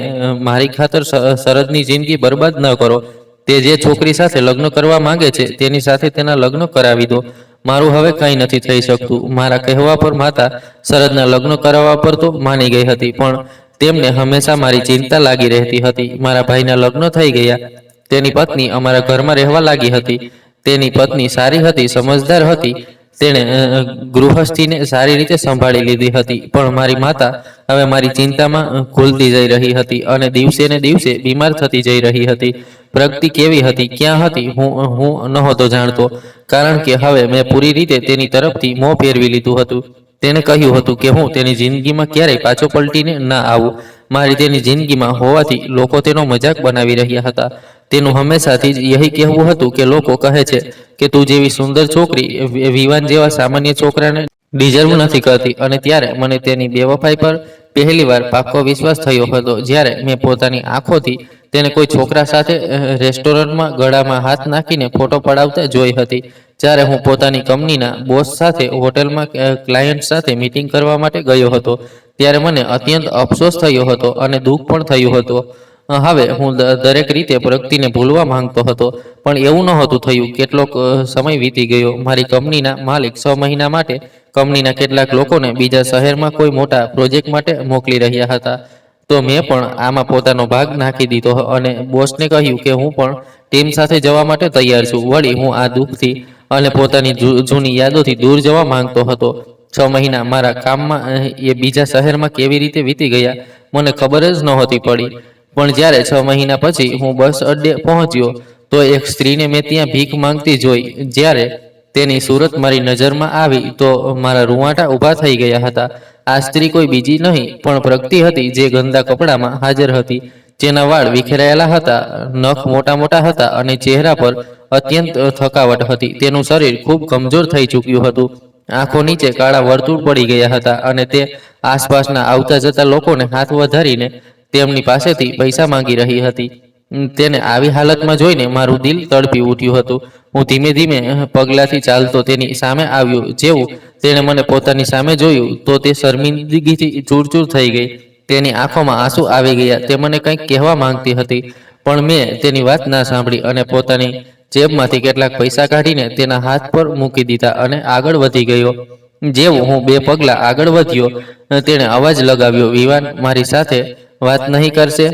મારી ખાતર શરદની જિંદગી બરબાદ ન કરો. તે જે છોકરી સાથે લગ્ન કરવા માંગે છે તેની સાથે તેના લગ્ન કરાવી દો. મારું હવે કંઈ નથી થઈ શકતું. મારા કહેવા પર માતા શરદના લગ્ન કરાવવા પર તો માની ગઈ હતી, પણ તેમને હંમેશા મારી ચિંતા લાગી રહેતી હતી. મારા ભાઈના લગ્ન થઈ ગયા. તેની પત્ની અમારા ઘરમાં રહેવા લાગી હતી. તેની પત્ની સારી હતી, સમજદાર હતી. તેણે ગૃહસ્થીને સારી રીતે સંભાળી લીધી હતી, પણ મારી માતા હવે મારી ચિંતામાં ઘૂલતી જઈ રહી હતી અને દિવસે ને દિવસે બીમાર થતી જઈ રહી હતી. પ્રગતિ કેવી હતી, ક્યાં હતી, હું નહોતો જાણતો, કારણ કે હવે મેં પૂરી રીતે તેની તરફથી મોં ફેરવી લીધું હતું. તેને કહ્યું હતું કે હું તેની જિંદગીમાં ક્યારેય પાછો પલટીને ના આવું. મારી તેની જિંદગીમાં હોવાથી લોકો તેનો મજાક બનાવી રહ્યા હતા. તેનું હંમેશાથી જ યહી કહેવું હતું કે લોકો કહે છે કે તું જેવી સુંદર છોકરી વિવાન જેવા સામાન્ય છોકરાને ડિઝર્વ નથી કરતી. અને ત્યારે મને તેની બેવફાઈ પર પહેલીવાર પાક્કો વિશ્વાસ થયો હતો, જ્યારે મેં પોતાની આંખોથી તેને કોઈ છોકરા સાથે રેસ્ટોરન્ટમાં ગળામાં હાથ નાખીને ફોટો પડાવતા જોઈ હતી. જ્યારે હું પોતાની કંપનીના બોસ સાથે હોટેલમાં ક્લાયન્ટ સાથે મીટિંગ કરવા માટે ગયો હતો, ત્યારે મને અત્યંત અફસોસ થયો હતો અને દુઃખ પણ થયું હતું. હવે હું દરેક રીતે પ્રગતિને ભૂલવા માંગતો હતો, પણ એવું નહોતું થયું. કેટલોક સમય વીતી ગયો. મારી કંપનીના માલિક 6 મહિના માટે કંપનીના કેટલાક લોકોને બીજા શહેરમાં કોઈ મોટા પ્રોજેક્ટ માટે મોકલી રહ્યા હતા. તો મેં પણ આમાં પોતાનો ભાગ નાખી દીધો અને બોસને કહ્યું કે હું પણ ટીમ સાથે જવા માટે તૈયાર છું. વળી હું આ દુઃખથી અને પોતાની જૂની યાદોથી દૂર જવા માંગતો હતો. 6 મહિના મારા કામમાં એ બીજા શહેરમાં કેવી રીતે વીતી ગયા મને ખબર જ નહોતી પડી. પણ જ્યારે 6 મહિના પછી હું બસ અડ્ડે પહોંચ્યો તો એક સ્ત્રીને મેં ત્યાં ભીખ માંગતી જોઈ. જ્યારે તેની સુરત મારી નજરમાં આવી તો મારા રૂંવાટા ઊભા થઈ ગયા હતા. આ સ્ત્રી કોઈ બીજી નહીં પણ પ્રગતિ હતી, જે ગંદા કપડામાં હાજર હતી. જેના વાળ વિખેરાયેલા હતા, નખ મોટા મોટા હતા અને ચહેરા પર અત્યંત થકાવટ હતી. તેનું શરીર ખૂબ કમજોર થઈ ચૂક્યું હતું. આંખો નીચે કાળા વર્તુળ પડી ગયા હતા અને તે આસપાસના આવતા જતા લોકોને હાથ વધારીને તેમની પાસેથી પૈસા માંગી રહી હતી. તેને આવી હાલતમાં જોઈને મારું દિલ તડપી ઉઠ્યું હતું. હું ધીમે ધીમે પગલાંથી ચાલતો તેની સામે આવ્યો. જેવું તેણે મને પોતાની સામે જોયું તો તે શર્મિંદગીથી ચૂરચૂર થઈ ગઈ. તેની આંખોમાં આંસુ આવી ગયા. તે મને કંઈક કહેવા માંગતી હતી, પણ મેં તેની વાત ના સાંભળી અને પોતાની જેબમાંથી કેટલાક પૈસા કાઢીને તેના હાથ પર મૂકી દીધા અને આગળ વધી ગયો. જેવું હું 2 પગલાં આગળ વધ્યો, તેણે અવાજ લગાવ્યો, વિવાન મારી સાથે વાત નહીં કરશે?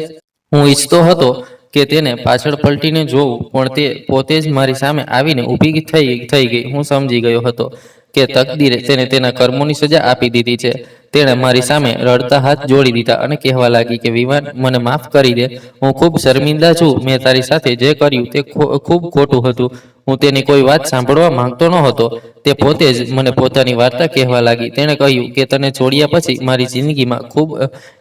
હું ઈચ્છતો હતો કે તેને પાછળ પલટીને જોઉં, પણ તે પોતે જ મારી સામે આવીને ઊભી થઈ ગઈ. હું સમજી ગયો હતો કે તકદીરે તેને તેના કર્મોની સજા આપી દીધી છે. તેણે મારી સામે રડતા હાથ જોડી દીધા અને કહેવા લાગી કે વિવાન, મને માફ કરી દે. હું ખૂબ શર્મિંદા છું. મેં તારી સાથે જે કર્યું તે ખૂબ ખોટું હતું. હું તેની કોઈ વાત સાંભળવા માંગતો નહોતો. તે પોતે જ મને પોતાની વાર્તા કહેવા લાગી. તેણે કહ્યું કે તને છોડ્યા પછી મારી જિંદગીમાં ખૂબ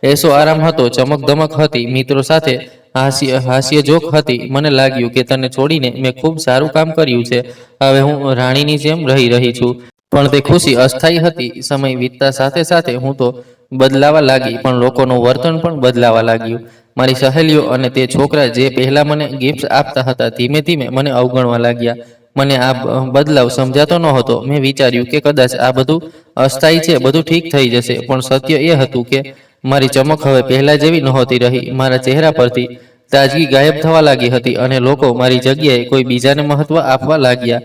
એસો આરામ હતો, ચમકદમક હતી, મિત્રો સાથે હાસ્ય જોક હતી. મને લાગ્યું કે તને છોડીને મેં ખૂબ સારું કામ કર્યું છે. હવે હું રાણીની જેમ રહી છું. પણ તે ખુશી અસ્થાયી હતી. સમય વીતતા સાથે સાથે હું તો બદલાવા લાગી, પણ લોકોનું વર્તન પણ બદલાવા લાગ્યું. મારી સહેલીઓ અને તે છોકરા જે પહેલા મને ગિફ્ટ આપતા હતા, ધીમે ધીમે મને અવગણવા લાગ્યા. મને આ બદલાવ સમજાતો નહોતો. મેં વિચાર્યું કે કદાચ આ બધું અસ્થાયી છે, બધું ઠીક થઈ જશે. પણ સત્ય એ હતું કે મારી ચમક હવે પહેલા જેવી નહોતી રહી. મારા ચહેરા પરથી તાજગી ગાયબ થવા લાગી હતી અને લોકો મારી જગ્યાએ કોઈ બીજાને મહત્વ આપવા લાગ્યા.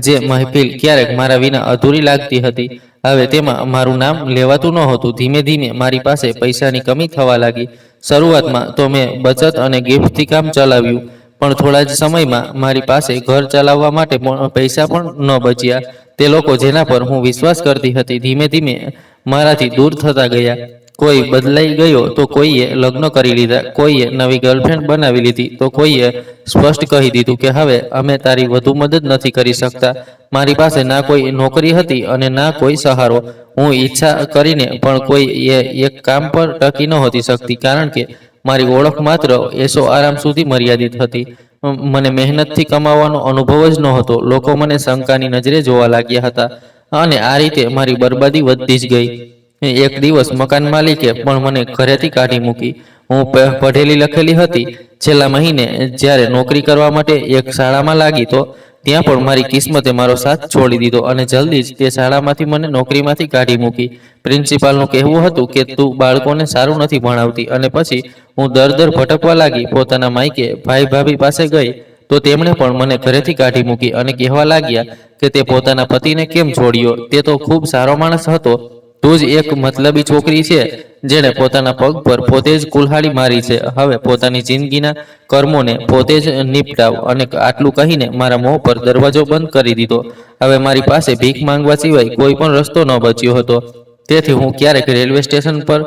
જે મહેફિલ ક્યારેક મારા વિના અધૂરી લાગતી હતી, હવે તેમાં મારું નામ લેવાતું નહોતું. ધીમે ધીમે મારી પાસે પૈસાની કમી થવા લાગી. શરૂઆતમાં તો મેં બચત અને ગિફ્ટથી કામ ચલાવ્યું, પણ થોડા જ સમયમાં મારી પાસે ઘર ચલાવવા માટે પૈસા પણ ન બચ્યા. તે લોકો જેના પર હું વિશ્વાસ કરતી હતી, ધીમે ધીમે મારાથી દૂર થતા ગયા. કોઈ બદલાઈ ગયો તો કોઈએ લગ્ન કરી લીધા, કોઈએ નવી ગર્લફ્રેન્ડ બનાવી લીધી, તો કોઈએ સ્પષ્ટ કહી દીધું કે હવે અમે તારી વધુ મદદ નથી કરી શકતા. મારી પાસે ના કોઈ નોકરી હતી અને ના કોઈ સહારો. હું ઈચ્છા કરીને પણ કોઈ એક કામ પર ટકી નહોતી શકતી, કારણ કે મારી ઓળખ માત્ર એસો આરામ સુધી મર્યાદિત હતી. મને મહેનતથી કમાવાનો અનુભવ જ નહોતો. લોકો મને શંકાની નજરે જોવા લાગ્યા હતા અને આ રીતે મારી બરબાદી વધતી જ ગઈ. એક દિવસ મકાન માલિકે પણ મને ઘરેથી કાઢી મૂકી. હું પઢેલી લખેલી હતી. છેલ્લા મહિને જ્યારે નોકરી કરવા માટે એક શાળામાં લાગી, તો ત્યાં પણ મારી કિસ્મતે મારો સાથ છોડી દીધો અને જલ્દી જ તે શાળામાંથી મને નોકરીમાંથી કાઢી મૂકી. પ્રિન્સિપાલનું કહેવું હતું કે તું બાળકોને સારું નથી ભણાવતી. અને પછી હું દર ભટકવા લાગી. પોતાના માયકે ભાઈ ભાભી પાસે ગઈ તો તેમણે પણ મને ઘરેથી કાઢી મૂકી અને કહેવા લાગ્યા કે તે પોતાના પતિને કેમ છોડ્યો. તે તો ખૂબ સારો માણસ હતો. તું જ એક મતલબી છોકરી છે જેણે પોતાના પગ પર પોતે જ કુલ્હાડી મારી છે. હવે પોતાની જિંદગીના કર્મોને પોતે જ નિપટાવ. અને આટલું કહીને મારા મોં પર દરવાજો બંધ કરી દીધો. હવે મારી પાસે ભીખ માંગવા સિવાય કોઈ પણ રસ્તો ન બચ્યો હતો. તેથી હું ક્યારેક રેલવે સ્ટેશન પર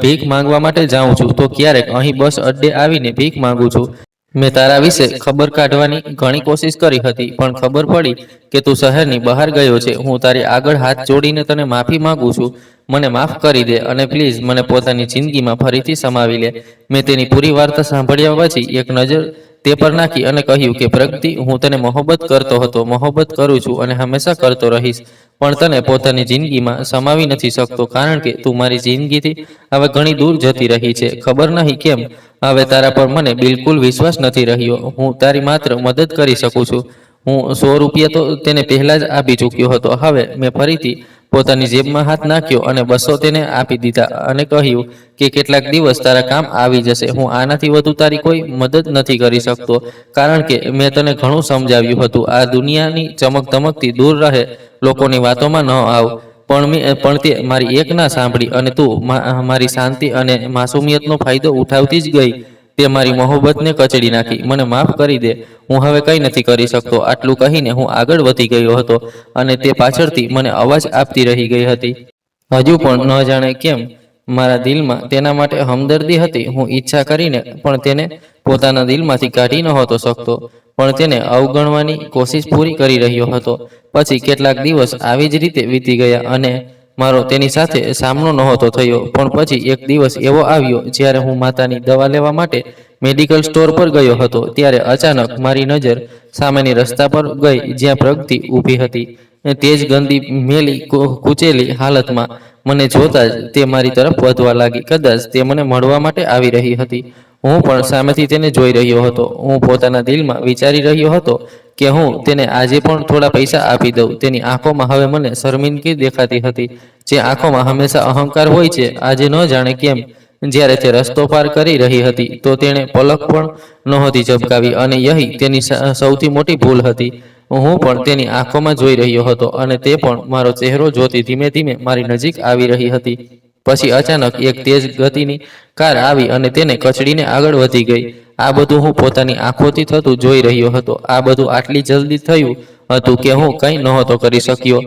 ભીખ માંગવા માટે જાઉં છું, તો ક્યારેક અહીં બસ અડ્ડે આવીને ભીખ માંગુ છું. મેં તારા વિશે ખબર કાઢવાની ઘણી કોશિશ કરી હતી, પણ ખબર પડી કે તું શહેરની બહાર ગયો છે. હું તારી આગળ હાથ જોડીને તને માફી માંગુ છું. મને માફ કરી દે અને પ્લીઝ મને પોતાની જિંદગીમાં ફરીથી સમાવી લે. મેં તેની પૂરી વાર્તા સાંભળ્યા પછી એક નજર તે પર નાખી અને કહ્યું કે પ્રગતિ, હું તને મોહબ્બત કરતો હતો, મોહબ્બત કરું છું અને હંમેશા કરતો રહીશ. પણ તને પોતાની જિંદગીમાં સમાવી નથી શકતો, કારણ કે તું મારી જિંદગીથી હવે ઘણી દૂર જતી રહી છે. ખબર નહીં કેમ હવે તારા પર મને બિલકુલ વિશ્વાસ નથી રહ્યો. હું તારી માત્ર મદદ કરી શકું છું. હું 100 રૂપિયા તો તેને પહેલા જ આપી ચૂક્યો હતો. હવે મેં ફરીથી પોતાની જેબમાં હાથ નાખ્યો અને 200 તેને આપી દીધા અને કહ્યું કે કેટલાક દિવસ તારા કામ આવી જશે. હું આનાથી વધુ તારી કોઈ મદદ નથી કરી શકતો, કારણ કે મેં તને ઘણું સમજાવ્યું હતું. આ દુનિયાની ચમક ધમકથી દૂર રહે, લોકોની વાતોમાં ન આવ. પણ તે મારી એક ના સાંભળી અને તું મારી શાંતિ અને માસુમિયતનો ફાયદો ઉઠાવતી જ ગઈ. તે મારી મોહબ્બતને કચડી નાખી. મને માફ કરી દે, હું હવે કંઈ નથી કરી શકતો. આટલું કહીને હું આગળ વધી ગયો હતો અને તે પાછળથી મને અવાજ આપતી રહી ગઈ હતી. હજુ પણ ન જાણે કેમ મારા દિલમાં તેના માટે હમદર્દી હતી. હું ઈચ્છા કરીને પણ તેને પોતાના દિલમાંથી કાઢી નહોતો શકતો, પણ તેને અવગણવાની કોશિશ પૂરી કરી રહ્યો હતો. પછી કેટલાક દિવસ આવી જ રીતે વીતી ગયા અને મારો તેની સાથે સામનો નહોતો થયો. પણ પછી એક દિવસ એવો આવ્યો જ્યારે હું માતાની દવા લેવા માટે મેડિકલ સ્ટોર પર ગયો હતો. ત્યારે અચાનક મારી નજર સામેની રસ્તા પર ગઈ, જ્યાં પ્રગતિ ઊભી હતી. તે જ ગંદી, મેલી, કૂચેલી હાલતમાં. મને જોતા જ તે મારી તરફ વધવા લાગી. કદાચ તે મને મળવા માટે આવી રહી હતી. હું પણ સામેથી તેને જોઈ રહ્યો હતો. હું પોતાના દિલમાં વિચારી રહ્યો હતો કે હું તેને આજે પણ થોડા પૈસા આપી દઉં. તેની આંખોમાં હવે મને શર્મિંદગી દેખાતી હતી. જે આંખોમાં હંમેશા અહંકાર હોય છે, આજે ન જાણે કેમ જ્યારે તે રસ્તો પાર કરી રહી હતી તો તેણે પલક પણ નહોતી ઝબકાવી. અને યહી તેની સૌથી મોટી ભૂલ હતી. હું પણ તેની આંખોમાં જોઈ રહ્યો હતો અને તે પણ મારો ચહેરો જોતી ધીમે ધીમે મારી નજીક આવી રહી હતી. પછી અચાનક એક તેજ ગતિની કાર આવી અને તેને કચડીને આગળ વધી ગઈ. આ બધું હું પોતાની આંખોથી થતું જોઈ રહ્યો હતો. આ બધું આટલી જલ્દી થયું હતું કે હું કંઈ નહોતો કરી શક્યો.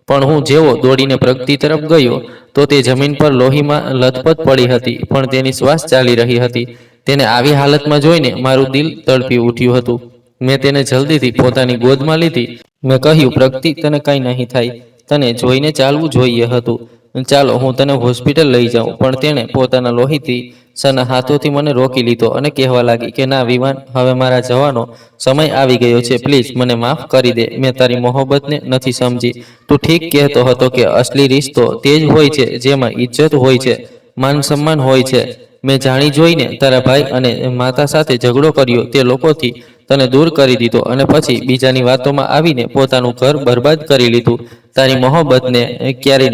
પણ હું જેવો દોડીને પ્રગતિ તરફ ગયો તો તે જમીન પર લોહીમાં લથપથ પડી હતી, પણ તેની શ્વાસ ચાલી રહી હતી. તેને આવી હાલતમાં જોઈને મારું દિલ તડપી ઉઠ્યું હતું. મેં તેને જલ્દીથી પોતાની ગોદમાં લીધી. મેં કહ્યું, પ્રગતિ, તને કંઈ નહીં થાય. તને જોઈને ચાલવું જોઈએ હતું. ચાલો હું તને હોસ્પિટલ લઈ જાઉં, પણ તેણે પોતાના લોહીથી સના હાથોથી મને રોકી લીધો અને કહેવા લાગી કે ના વિવાન, હવે મારા જવાનો સમય આવી ગયો છે, પ્લીઝ મને માફ કરી દે, મેં તારી મોહબ્બતને નથી સમજી. તું ઠીક કહેતો હતો કે અસલી રિશ્તો તે જ હોય છે જેમાં ઇજ્જત હોય છે, માન સન્માન હોય છે. મેં જાણી જોઈને તારા ભાઈ અને માતા સાથે ઝઘડો કર્યો, તે લોકોથી તને દૂર કરી દીધો અને પછી બીજાની વાતોમાં આવીને પોતાનું ઘર બરબાદ કરી લીધું. તારી મોહબ્બતને ક્યારેય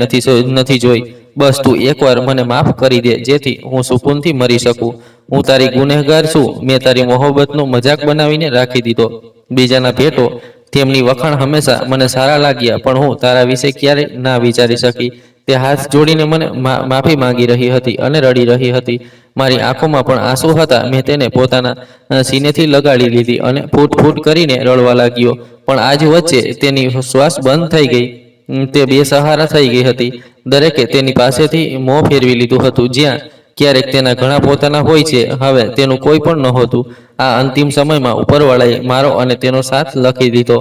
નથી જોઈ. બસ તું એકવાર મને માફ કરી દે જેથી હું સુકૂનથી મરી શકું. હું તારી ગુનેહગાર છું. મેં તારી મોહબ્બતનો મજાક બનાવીને રાખી દીધો. બીજાના ભેટો તેમની વખાણ હંમેશા મને સારા લાગ્યા, પણ હું તારા વિશે ક્યારેય ના વિચારી શકી. તે હાથ જોડીને મને માફી માંગી રહી હતી અને રડી રહી હતી. મારી આંખોમાં પણ આંસુ હતા. મેં તેને પોતાના સીનેથી લગાડી લીધી અને ફૂટ ફૂટ કરીને રડવા લાગ્યો. પણ આજ વચ્ચે તેની શ્વાસ બંધ થઈ ગઈ. તે બેસહારા થઈ ગઈ હતી. દરેકે તેની પાસેથી મોં ફેરવી લીધું હતું. જ્યાં ક્યારેક તેના ઘણા પોતાના હોય છે, હવે તેનું કોઈ પણ નહોતું. આ અંતિમ સમયમાં ઉપરવાળાએ મારો અને તેનો સાથ લખી દીધો.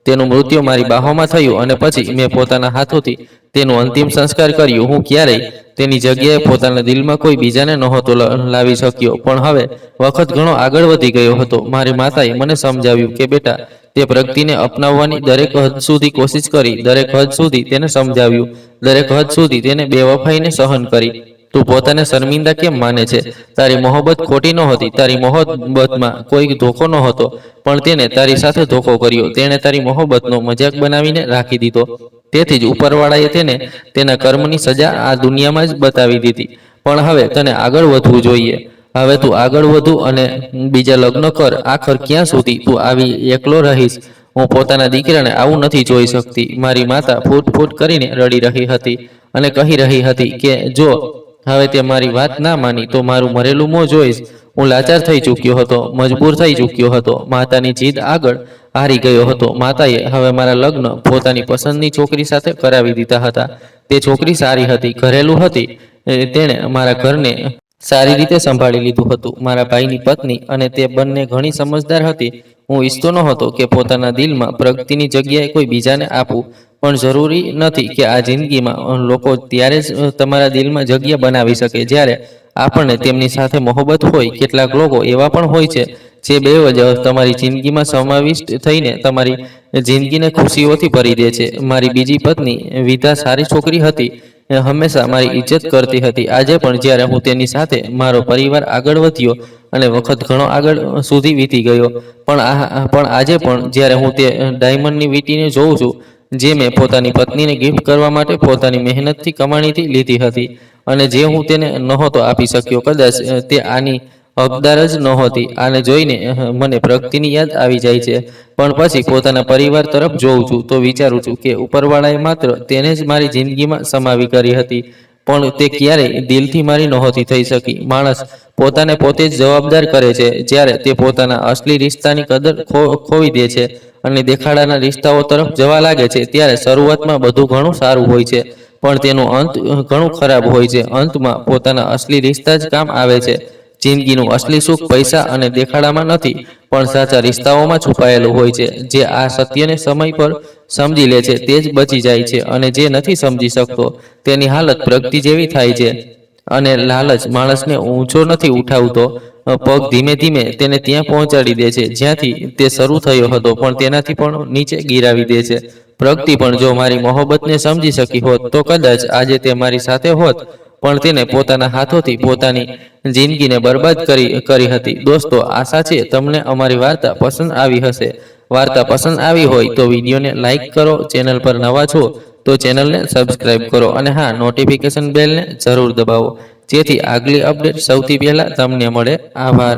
તેનું મૃત્યુ મારી બાહોમાં થયું અને પછી મેં પોતાના હાથોથી તેનું અંતિમ સંસ્કાર કર્યું. હું ક્યારેય તેની જગ્યાએ પોતાના દિલમાં કોઈ બીજાને નહોતો લાવી શક્યો. પણ હવે વખત ઘણો આગળ વધી ગયો હતો. મારી માતાએ મને સમજાવ્યું કે બેટા, તે પ્રગતિને અપનાવવાની દરેક હદ સુધી કોશિશ કરી, દરેક હદ સુધી તેને સમજાવ્યું, દરેક હદ સુધી તેને બેવફાઈને સહન કરી. તું પોતાને શર્મિંદા કેમ માને છે? તારી મોહબ્બત ખોટી નહોતી. તારી મોહબ્બતમાં કોઈ ધોખો નહોતો, પણ તેને તારી સાથે ધોખો કર્યો. તેણે તારી મોહબ્બતનો મજાક બનાવીને રાખી દીધો. તેથી જ ઉપરવાળાએ તેને તેના કર્મની સજા આ દુનિયામાં જ બતાવી દીધી. પણ હવે તને આગળ વધવું જોઈએ. હવે તું આગળ વધુ અને બીજા લગ્ન કર. આખર ક્યાં સુધી તું આવી એકલો રહીશ? હું પોતાના દીકરાને આવું નથી જોઈ શકતી. મારી માતા ફૂટ ફૂટ કરીને રડી રહી હતી અને કહી રહી હતી કે જો હવે તે મારી વાત ના માની તો મારું મરેલું મોં જોઈશ. હું લાચાર થઈ ચૂક્યો હતો, મજબૂર થઈ ચૂક્યો હતો. માતાની જીદ આગળ હારી ગયો હતો. માતાએ હવે મારા લગ્ન પોતાની પસંદની છોકરી સાથે કરાવી દીધા હતા. તે છોકરી સારી હતી, ઘરેલું હતી. તેણે મારા ઘરને સારી રીતે સંભાળી લીધું હતું. મારા ભાઈની પત્ની અને તે બંને ઘણી સમજદાર હતી. હું ઈચ્છતો નહોતો કે પોતાના દિલમાં પ્રગતિની જગ્યાએ કોઈ બીજાને આપું, પણ જરૂરી નથી કે આ જિંદગીમાં લોકો ત્યારે જ તમારા દિલમાં જગ્યા બનાવી શકે જ્યારે આપણને તેમની સાથે મોહબ્બત હોય. કેટલાક લોકો એવા પણ હોય છે જે બેવજહ તમારી જિંદગીમાં સમાવિષ્ટ થઈને તમારી જિંદગીને ખુશીઓથી ભરી દે છે. મારી બીજી પત્ની વિધા સારી છોકરી હતી, હંમેશા મારી ઇજ્જત કરતી હતી. આજે પણ જ્યારે હું તેની સાથે મારો પરિવાર આગળ વધ્યો અને વખત ઘણો આગળ સુધી વીતી ગયો, પણ આજે પણ જ્યારે હું તે ડાયમંડની વીંટીને જોઉં છું જે મેં પોતાની પત્નીને ગિફ્ટ કરવા માટે પોતાની મહેનતથી કમાણીથી લીધી હતી અને જે હું તેને નહોતો આપી શક્યો, કદાચ તે આની હકદાર જ નહોતી. આને જોઈને મને પ્રગતિની યાદ આવી જાય છે. પણ પછી પોતાના પરિવાર તરફ જોઉં છું તો વિચારું છું કે ઉપરવાળાએ માત્ર તેને જ મારી જિંદગીમાં સમાવી કરી હતી, પણ તે ક્યારેય દિલથી મારી નહોતી થઈ શકી. માણસ પોતાને પોતે જ જવાબદાર કરે છે. જ્યારે તે પોતાના અસલી રિશ્તાની કદર ખોવી દે છે અને દેખાડાના રિશ્તાઓ તરફ જવા લાગે છે, ત્યારે શરૂઆતમાં બધું ઘણું સારું હોય છે, પણ તેનું અંત ઘણું ખરાબ હોય છે. અંતમાં પોતાના અસલી રિશ્તા જ કામ આવે છે. જિંદગીનું અસલી સુખ પૈસા અને દેખાડામાં નથી, પણ સાચા રિશ્તાઓમાં છુપાયેલું હોય છે. જે આ સત્યને સમય પર સમજી લે છે તે જ બચી જાય છે, અને જે નથી સમજી શકતો તેની હાલત પ્રગતિ જેવી થાય છે. અને લાલચ માણસને ઊંચો નથી ઉઠાવતો, પગ ધીમે ધીમે તેને ત્યાં પહોંચાડી દે છે જ્યાંથી તે શરૂ થયો હતો, પણ તેનાથી પણ નીચે ગિરાવી દે છે. પ્રગતિ પણ જો મારી મોહબ્બતને સમજી શકી હોત તો કદાચ આજે તે મારી સાથે હોત, પણ તેને પોતાના હાથોથી પોતાની જિંદગીને બરબાદ કરી હતી. દોસ્તો, આશા છે તમને અમારી વાર્તા પસંદ આવી હશે. વાર્તા પસંદ આવી હોય તો વિડીયોને લાઈક કરો, ચેનલ પર નવા છો તો ચેનલને સબસ્ક્રાઇબ કરો અને હા, નોટિફિકેશન બેલને જરૂર દબાવો જેથી આગલી અપડેટ સૌથી પહેલા તમને મળે. આભાર.